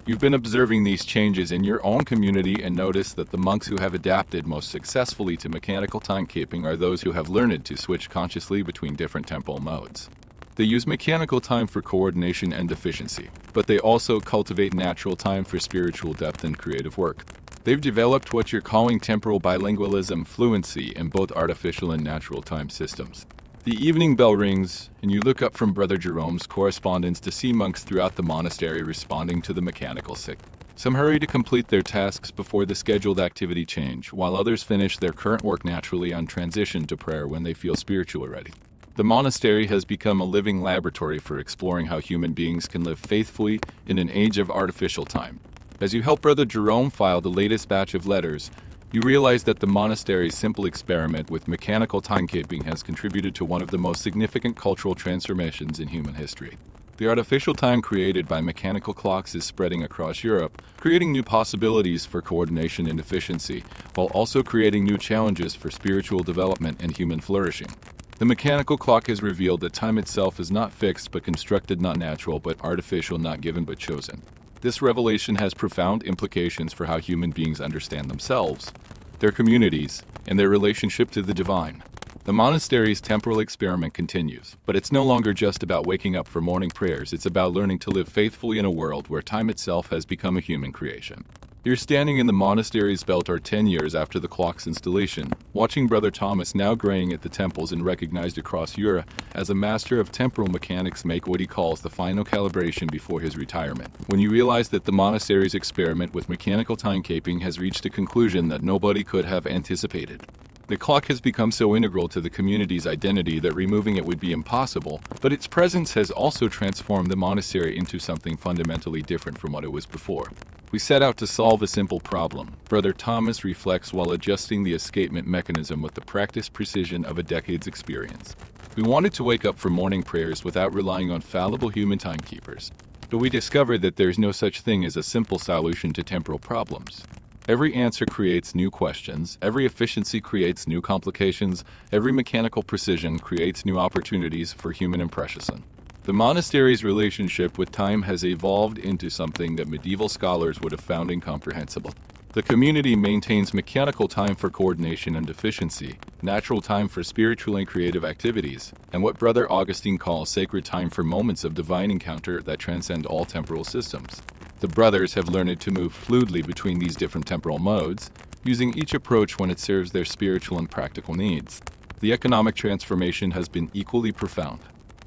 You've been observing these changes in your own community and noticed that the monks who have adapted most successfully to mechanical timekeeping are those who have learned to switch consciously between different temporal modes. They use mechanical time for coordination and efficiency, but they also cultivate natural time for spiritual depth and creative work. They've developed what you're calling temporal bilingualism, fluency in both artificial and natural time systems. The evening bell rings, and you look up from Brother Jerome's correspondence to see monks throughout the monastery responding to the mechanical signal. Some hurry to complete their tasks before the scheduled activity change, while others finish their current work naturally and transition to prayer when they feel spiritually ready. The monastery has become a living laboratory for exploring how human beings can live faithfully in an age of artificial time. As you help Brother Jerome file the latest batch of letters, you realize that the monastery's simple experiment with mechanical timekeeping has contributed to one of the most significant cultural transformations in human history. The artificial time created by mechanical clocks is spreading across Europe, creating new possibilities for coordination and efficiency, while also creating new challenges for spiritual development and human flourishing. The mechanical clock has revealed that time itself is not fixed but constructed, not natural but artificial, not given but chosen. This revelation has profound implications for how human beings understand themselves, their communities, and their relationship to the divine. The monastery's temporal experiment continues, but it's no longer just about waking up for morning prayers. It's about learning to live faithfully in a world where time itself has become a human creation. You're standing in the monastery's Beltar 10 years after the clock's installation, watching Brother Thomas, now graying at the temples and recognized across Europe as a master of temporal mechanics, make what he calls the final calibration before his retirement. When you realize that the monastery's experiment with mechanical timekeeping has reached a conclusion that nobody could have anticipated. The clock has become so integral to the community's identity that removing it would be impossible, but its presence has also transformed the monastery into something fundamentally different from what it was before. We set out to solve a simple problem. Brother Thomas reflects while adjusting the escapement mechanism with the practiced precision of a decade's experience. We wanted to wake up for morning prayers without relying on fallible human timekeepers. But we discovered that there's no such thing as a simple solution to temporal problems. Every answer creates new questions, every efficiency creates new complications, every mechanical precision creates new opportunities for human impression. The monastery's relationship with time has evolved into something that medieval scholars would have found incomprehensible. The community maintains mechanical time for coordination and efficiency, natural time for spiritual and creative activities, and what Brother Augustine calls sacred time for moments of divine encounter that transcend all temporal systems. The brothers have learned to move fluidly between these different temporal modes, using each approach when it serves their spiritual and practical needs. The economic transformation has been equally profound.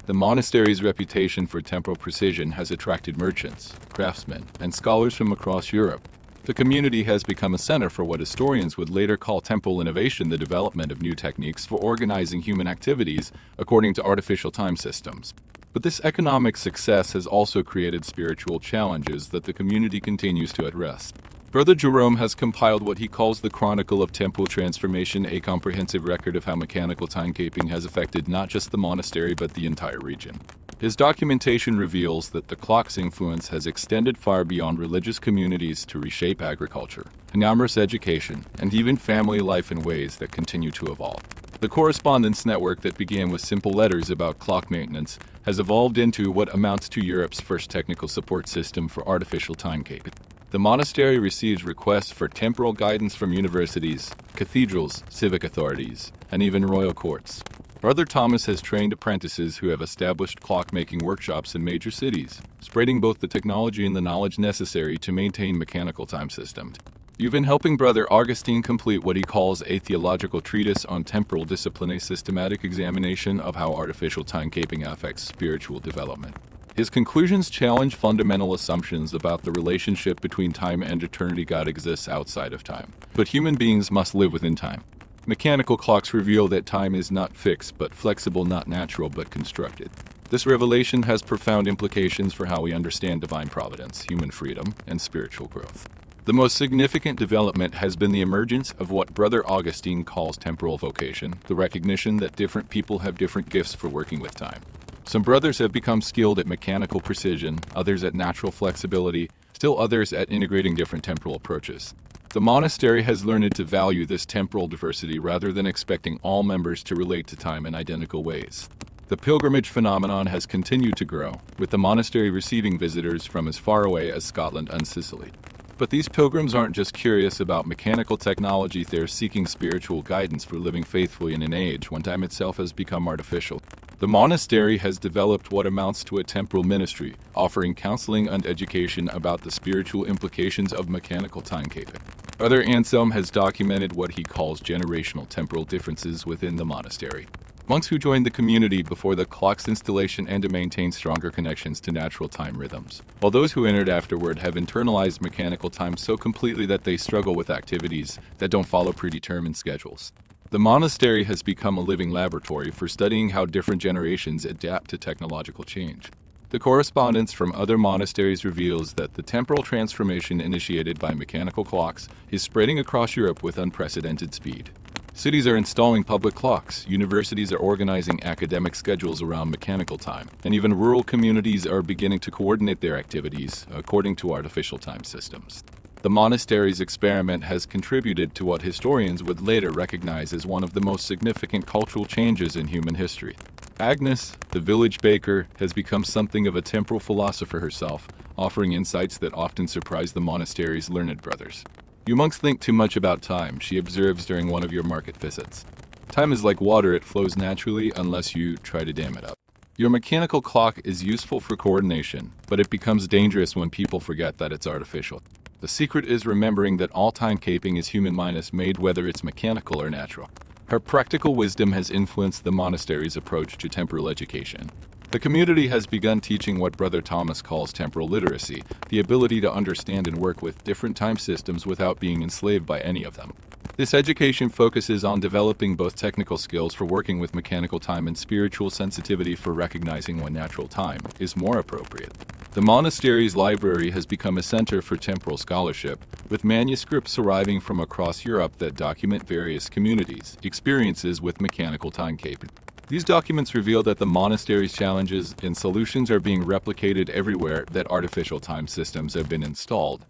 The monastery's reputation for temporal precision has attracted merchants, craftsmen, and scholars from across Europe. The community has become a center for what historians would later call temporal innovation, the development of new techniques for organizing human activities according to artificial time systems. But this economic success has also created spiritual challenges that the community continues to address. Brother Jerome has compiled what he calls the Chronicle of Temporal Transformation, a comprehensive record of how mechanical timekeeping has affected not just the monastery but the entire region. His documentation reveals that the clock's influence has extended far beyond religious communities to reshape agriculture, commerce, education, and even family life in ways that continue to evolve. The correspondence network that began with simple letters about clock maintenance has evolved into what amounts to Europe's first technical support system for artificial timekeeping. The monastery receives requests for temporal guidance from universities, cathedrals, civic authorities, and even royal courts. Brother Thomas has trained apprentices who have established clock-making workshops in major cities, spreading both the technology and the knowledge necessary to maintain mechanical time systems. You've been helping Brother Augustine complete what he calls a theological treatise on temporal discipline, a systematic examination of how artificial timekeeping affects spiritual development. His conclusions challenge fundamental assumptions about the relationship between time and eternity. God exists outside of time, but human beings must live within time. Mechanical clocks reveal that time is not fixed but flexible, not natural but constructed. This revelation has profound implications for how we understand divine providence, human freedom, and spiritual growth. The most significant development has been the emergence of what Brother Augustine calls temporal vocation, the recognition that different people have different gifts for working with time. Some brothers have become skilled at mechanical precision, others at natural flexibility, still others at integrating different temporal approaches. The monastery has learned to value this temporal diversity rather than expecting all members to relate to time in identical ways. The pilgrimage phenomenon has continued to grow, with the monastery receiving visitors from as far away as Scotland and Sicily. But these pilgrims aren't just curious about mechanical technology, they're seeking spiritual guidance for living faithfully in an age when time itself has become artificial. The monastery has developed what amounts to a temporal ministry, offering counseling and education about the spiritual implications of mechanical timekeeping. Brother Anselm has documented what he calls generational temporal differences within the monastery. Monks who joined the community before the clock's installation and to maintain stronger connections to natural time rhythms, while those who entered afterward have internalized mechanical time so completely that they struggle with activities that don't follow predetermined schedules. The monastery has become a living laboratory for studying how different generations adapt to technological change. The correspondence from other monasteries reveals that the temporal transformation initiated by mechanical clocks is spreading across Europe with unprecedented speed. Cities are installing public clocks, universities are organizing academic schedules around mechanical time, and even rural communities are beginning to coordinate their activities according to artificial time systems. The monastery's experiment has contributed to what historians would later recognize as one of the most significant cultural changes in human history. Agnes, the village baker, has become something of a temporal philosopher herself, offering insights that often surprise the monastery's learned brothers. "You monks think too much about time," she observes during one of your market visits. "Time is like water, it flows naturally unless you try to dam it up. Your mechanical clock is useful for coordination, but it becomes dangerous when people forget that it's artificial. The secret is remembering that all timekeeping is human-made, whether it's mechanical or natural." Her practical wisdom has influenced the monastery's approach to temporal education. The community has begun teaching what Brother Thomas calls temporal literacy, the ability to understand and work with different time systems without being enslaved by any of them. This education focuses on developing both technical skills for working with mechanical time and spiritual sensitivity for recognizing when natural time is more appropriate. The monastery's library has become a center for temporal scholarship, with manuscripts arriving from across Europe that document various communities' experiences with mechanical timekeeping. These documents reveal that the monastery's challenges and solutions are being replicated everywhere that artificial time systems have been installed.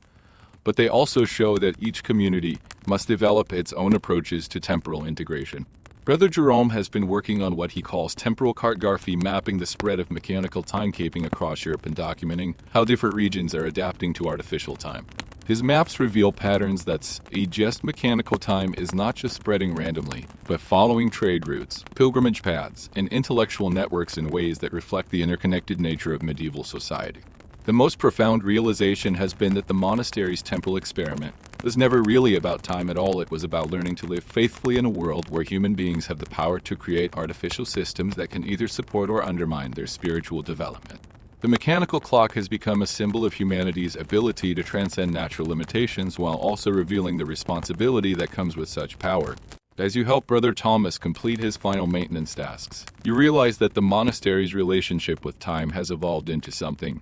But they also show that each community must develop its own approaches to temporal integration. Brother Jerome has been working on what he calls temporal cartography, mapping the spread of mechanical timekeeping across Europe and documenting how different regions are adapting to artificial time. His maps reveal patterns that suggest mechanical time is not just spreading randomly, but following trade routes, pilgrimage paths, and intellectual networks in ways that reflect the interconnected nature of medieval society. The most profound realization has been that the monastery's temporal experiment was never really about time at all. It was about learning to live faithfully in a world where human beings have the power to create artificial systems that can either support or undermine their spiritual development. The mechanical clock has become a symbol of humanity's ability to transcend natural limitations while also revealing the responsibility that comes with such power. As you help Brother Thomas complete his final maintenance tasks, you realize that the monastery's relationship with time has evolved into something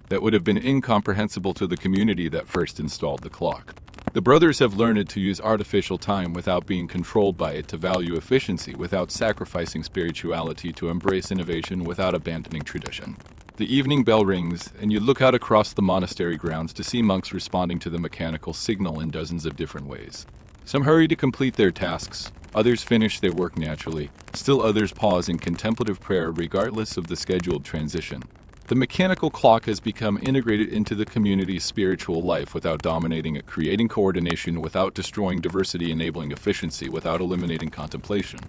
that would have been incomprehensible to the community that first installed the clock. The brothers have learned to use artificial time without being controlled by it, to value efficiency without sacrificing spirituality, to embrace innovation without abandoning tradition. The evening bell rings, and you look out across the monastery grounds to see monks responding to the mechanical signal in dozens of different ways. Some hurry to complete their tasks, others finish their work naturally, still others pause in contemplative prayer regardless of the scheduled transition. The mechanical clock has become integrated into the community's spiritual life without dominating it, creating coordination without destroying diversity, enabling efficiency without eliminating contemplation.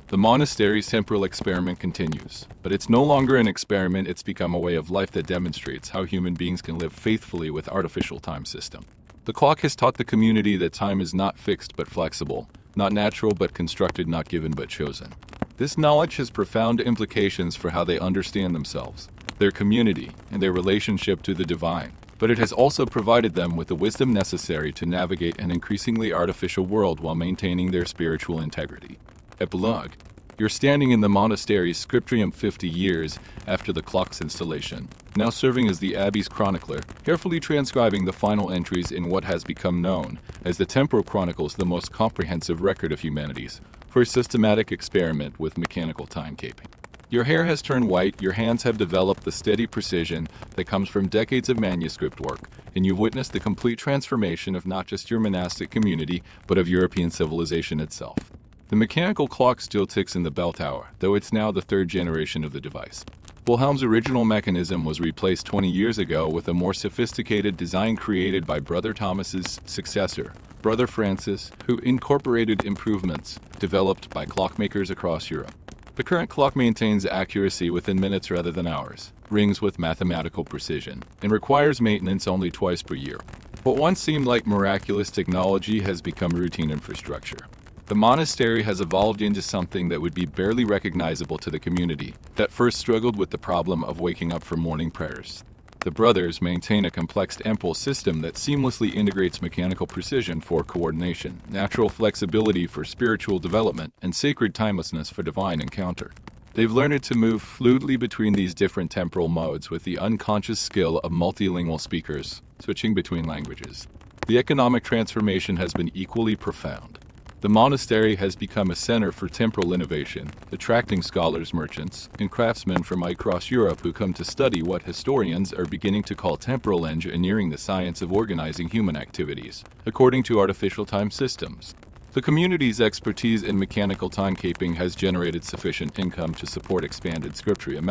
The monastery's temporal experiment continues, but it's no longer an experiment, it's become a way of life that demonstrates how human beings can live faithfully with artificial time system. The clock has taught the community that time is not fixed but flexible, not natural but constructed, not given but chosen. This knowledge has profound implications for how they understand themselves, their community, and their relationship to the divine, but it has also provided them with the wisdom necessary to navigate an increasingly artificial world while maintaining their spiritual integrity. Epilogue. You're standing in the monastery's scriptorium 50 years after the clock's installation, now serving as the abbey's chronicler, carefully transcribing the final entries in what has become known as the Temporal Chronicles, the most comprehensive record of humanity's first systematic experiment with mechanical timekeeping. Your hair has turned white, your hands have developed the steady precision that comes from decades of manuscript work, and you've witnessed the complete transformation of not just your monastic community, but of European civilization itself. The mechanical clock still ticks in the bell tower, though it's now the third generation of the device. Wilhelm's original mechanism was replaced 20 years ago with a more sophisticated design created by Brother Thomas's successor, Brother Francis, who incorporated improvements developed by clockmakers across Europe. The current clock maintains accuracy within minutes rather than hours, rings with mathematical precision, and requires maintenance only twice per year. What once seemed like miraculous technology has become routine infrastructure. The monastery has evolved into something that would be barely recognizable to the community that first struggled with the problem of waking up for morning prayers. The brothers maintain a complex temporal system that seamlessly integrates mechanical precision for coordination, natural flexibility for spiritual development, and sacred timelessness for divine encounter. They've learned to move fluidly between these different temporal modes with the unconscious skill of multilingual speakers, switching between languages. The economic transformation has been equally profound. The monastery has become a center for temporal innovation, attracting scholars, merchants, and craftsmen from across Europe who come to study what historians are beginning to call temporal engineering, the science of organizing human activities according to artificial time systems. The community's expertise in mechanical timekeeping has generated sufficient income to support expanded scriptorium,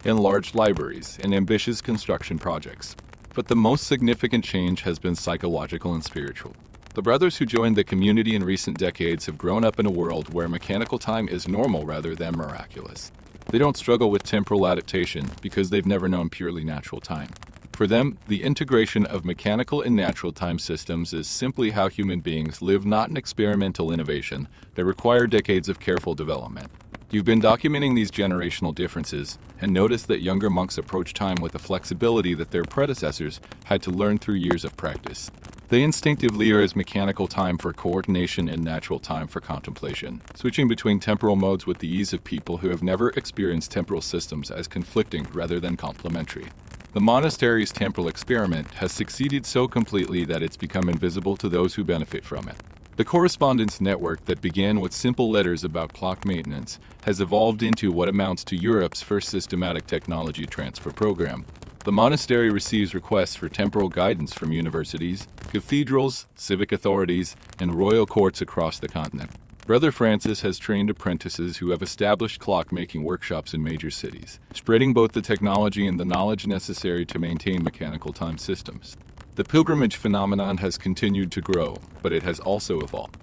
enlarged libraries, and ambitious construction projects. But the most significant change has been psychological and spiritual. The brothers who joined the community in recent decades have grown up in a world where mechanical time is normal rather than miraculous. They don't struggle with temporal adaptation because they've never known purely natural time. For them, the integration of mechanical and natural time systems is simply how human beings live, not an experimental innovation that require decades of careful development. You've been documenting these generational differences and noticed that younger monks approach time with a flexibility that their predecessors had to learn through years of practice. They instinctively use mechanical time for coordination and natural time for contemplation, switching between temporal modes with the ease of people who have never experienced temporal systems as conflicting rather than complementary. The monastery's temporal experiment has succeeded so completely that it's become invisible to those who benefit from it. The correspondence network that began with simple letters about clock maintenance has evolved into what amounts to Europe's first systematic technology transfer program. The monastery receives requests for temporal guidance from universities, cathedrals, civic authorities, and royal courts across the continent. Brother Francis has trained apprentices who have established clock-making workshops in major cities, spreading both the technology and the knowledge necessary to maintain mechanical time systems. The pilgrimage phenomenon has continued to grow, but it has also evolved.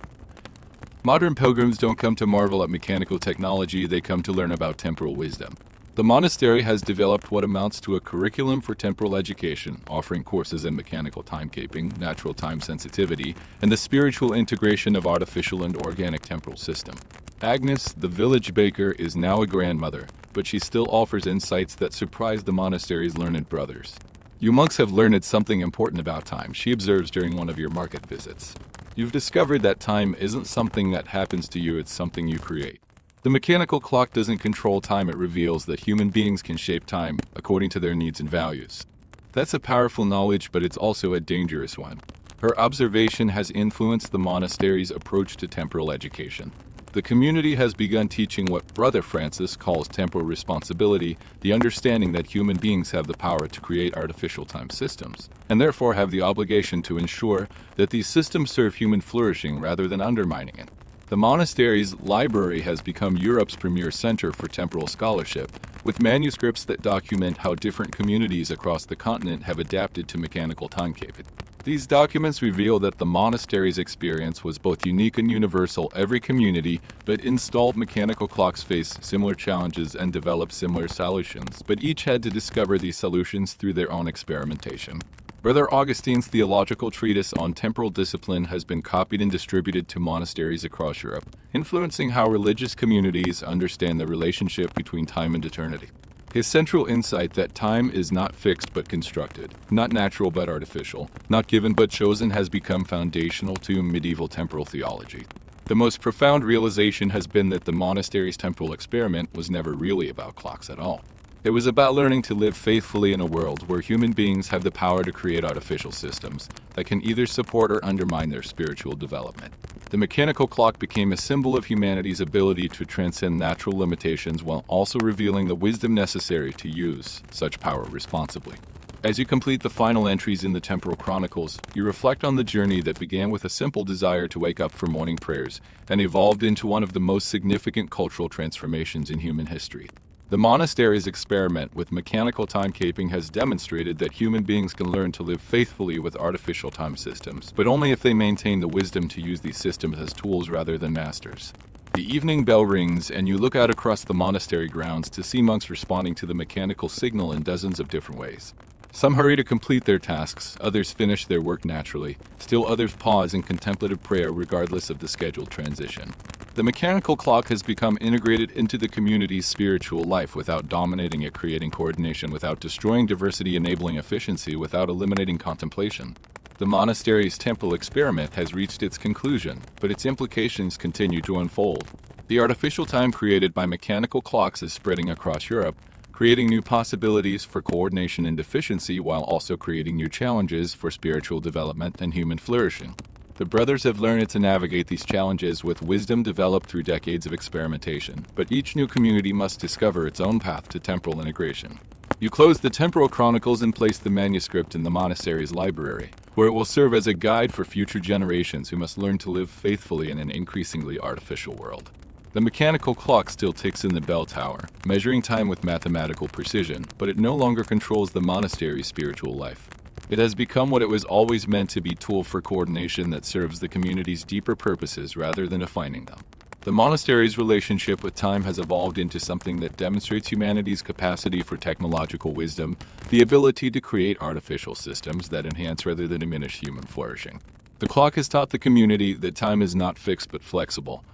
Modern pilgrims don't come to marvel at mechanical technology, they come to learn about temporal wisdom. The monastery has developed what amounts to a curriculum for temporal education, offering courses in mechanical timekeeping, natural time sensitivity, and the spiritual integration of artificial and organic temporal system. Agnes, the village baker, is now a grandmother, but she still offers insights that surprise the monastery's learned brothers. You monks have learned something important about time, she observes during one of your market visits. You've discovered that time isn't something that happens to you, it's something you create. The mechanical clock doesn't control time, it reveals that human beings can shape time according to their needs and values. That's a powerful knowledge, but it's also a dangerous one. Her observation has influenced the monastery's approach to temporal education. The community has begun teaching what Brother Francis calls temporal responsibility, the understanding that human beings have the power to create artificial time systems, and therefore have the obligation to ensure that these systems serve human flourishing rather than undermining it. The monastery's library has become Europe's premier center for temporal scholarship, with manuscripts that document how different communities across the continent have adapted to mechanical timekeeping. These documents reveal that the monastery's experience was both unique and universal. Every community that installed mechanical clocks faced similar challenges and developed similar solutions, but each had to discover these solutions through their own experimentation. Brother Augustine's theological treatise on temporal discipline has been copied and distributed to monasteries across Europe, influencing how religious communities understand the relationship between time and eternity. His central insight that time is not fixed but constructed, not natural but artificial, not given but chosen, has become foundational to medieval temporal theology. The most profound realization has been that the monastery's temporal experiment was never really about clocks at all. It was about learning to live faithfully in a world where human beings have the power to create artificial systems that can either support or undermine their spiritual development. The mechanical clock became a symbol of humanity's ability to transcend natural limitations while also revealing the wisdom necessary to use such power responsibly. As you complete the final entries in the Temporal Chronicles, you reflect on the journey that began with a simple desire to wake up for morning prayers and evolved into one of the most significant cultural transformations in human history. The monastery's experiment with mechanical timekeeping has demonstrated that human beings can learn to live faithfully with artificial time systems, but only if they maintain the wisdom to use these systems as tools rather than masters. The evening bell rings, and you look out across the monastery grounds to see monks responding to the mechanical signal in dozens of different ways. Some hurry to complete their tasks, others finish their work naturally, still others pause in contemplative prayer regardless of the scheduled transition. The mechanical clock has become integrated into the community's spiritual life without dominating it, creating coordination without destroying diversity, enabling efficiency without eliminating contemplation. The monastery's temple experiment has reached its conclusion, but its implications continue to unfold. The artificial time created by mechanical clocks is spreading across Europe, creating new possibilities for coordination and efficiency while also creating new challenges for spiritual development and human flourishing. The brothers have learned to navigate these challenges with wisdom developed through decades of experimentation, but each new community must discover its own path to temporal integration. You close the Temporal Chronicles and place the manuscript in the monastery's library, where it will serve as a guide for future generations who must learn to live faithfully in an increasingly artificial world. The mechanical clock still ticks in the bell tower, measuring time with mathematical precision, but it no longer controls the monastery's spiritual life. It has become what it was always meant to be: a tool for coordination that serves the community's deeper purposes rather than defining them. The monastery's relationship with time has evolved into something that demonstrates humanity's capacity for technological wisdom, the ability to create artificial systems that enhance rather than diminish human flourishing. The clock has taught the community that time is not fixed but flexible,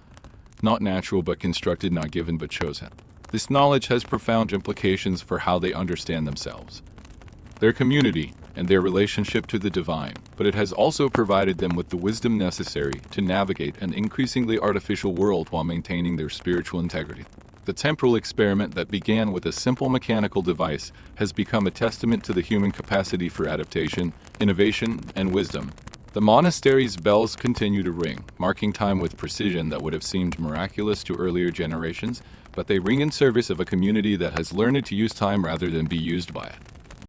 not natural but constructed, not given but chosen. This knowledge has profound implications for how they understand themselves, their community, and their relationship to the divine, but it has also provided them with the wisdom necessary to navigate an increasingly artificial world while maintaining their spiritual integrity. The temporal experiment that began with a simple mechanical device has become a testament to the human capacity for adaptation, innovation, and wisdom. The monastery's bells continue to ring, marking time with precision that would have seemed miraculous to earlier generations, but they ring in service of a community that has learned to use time rather than be used by it.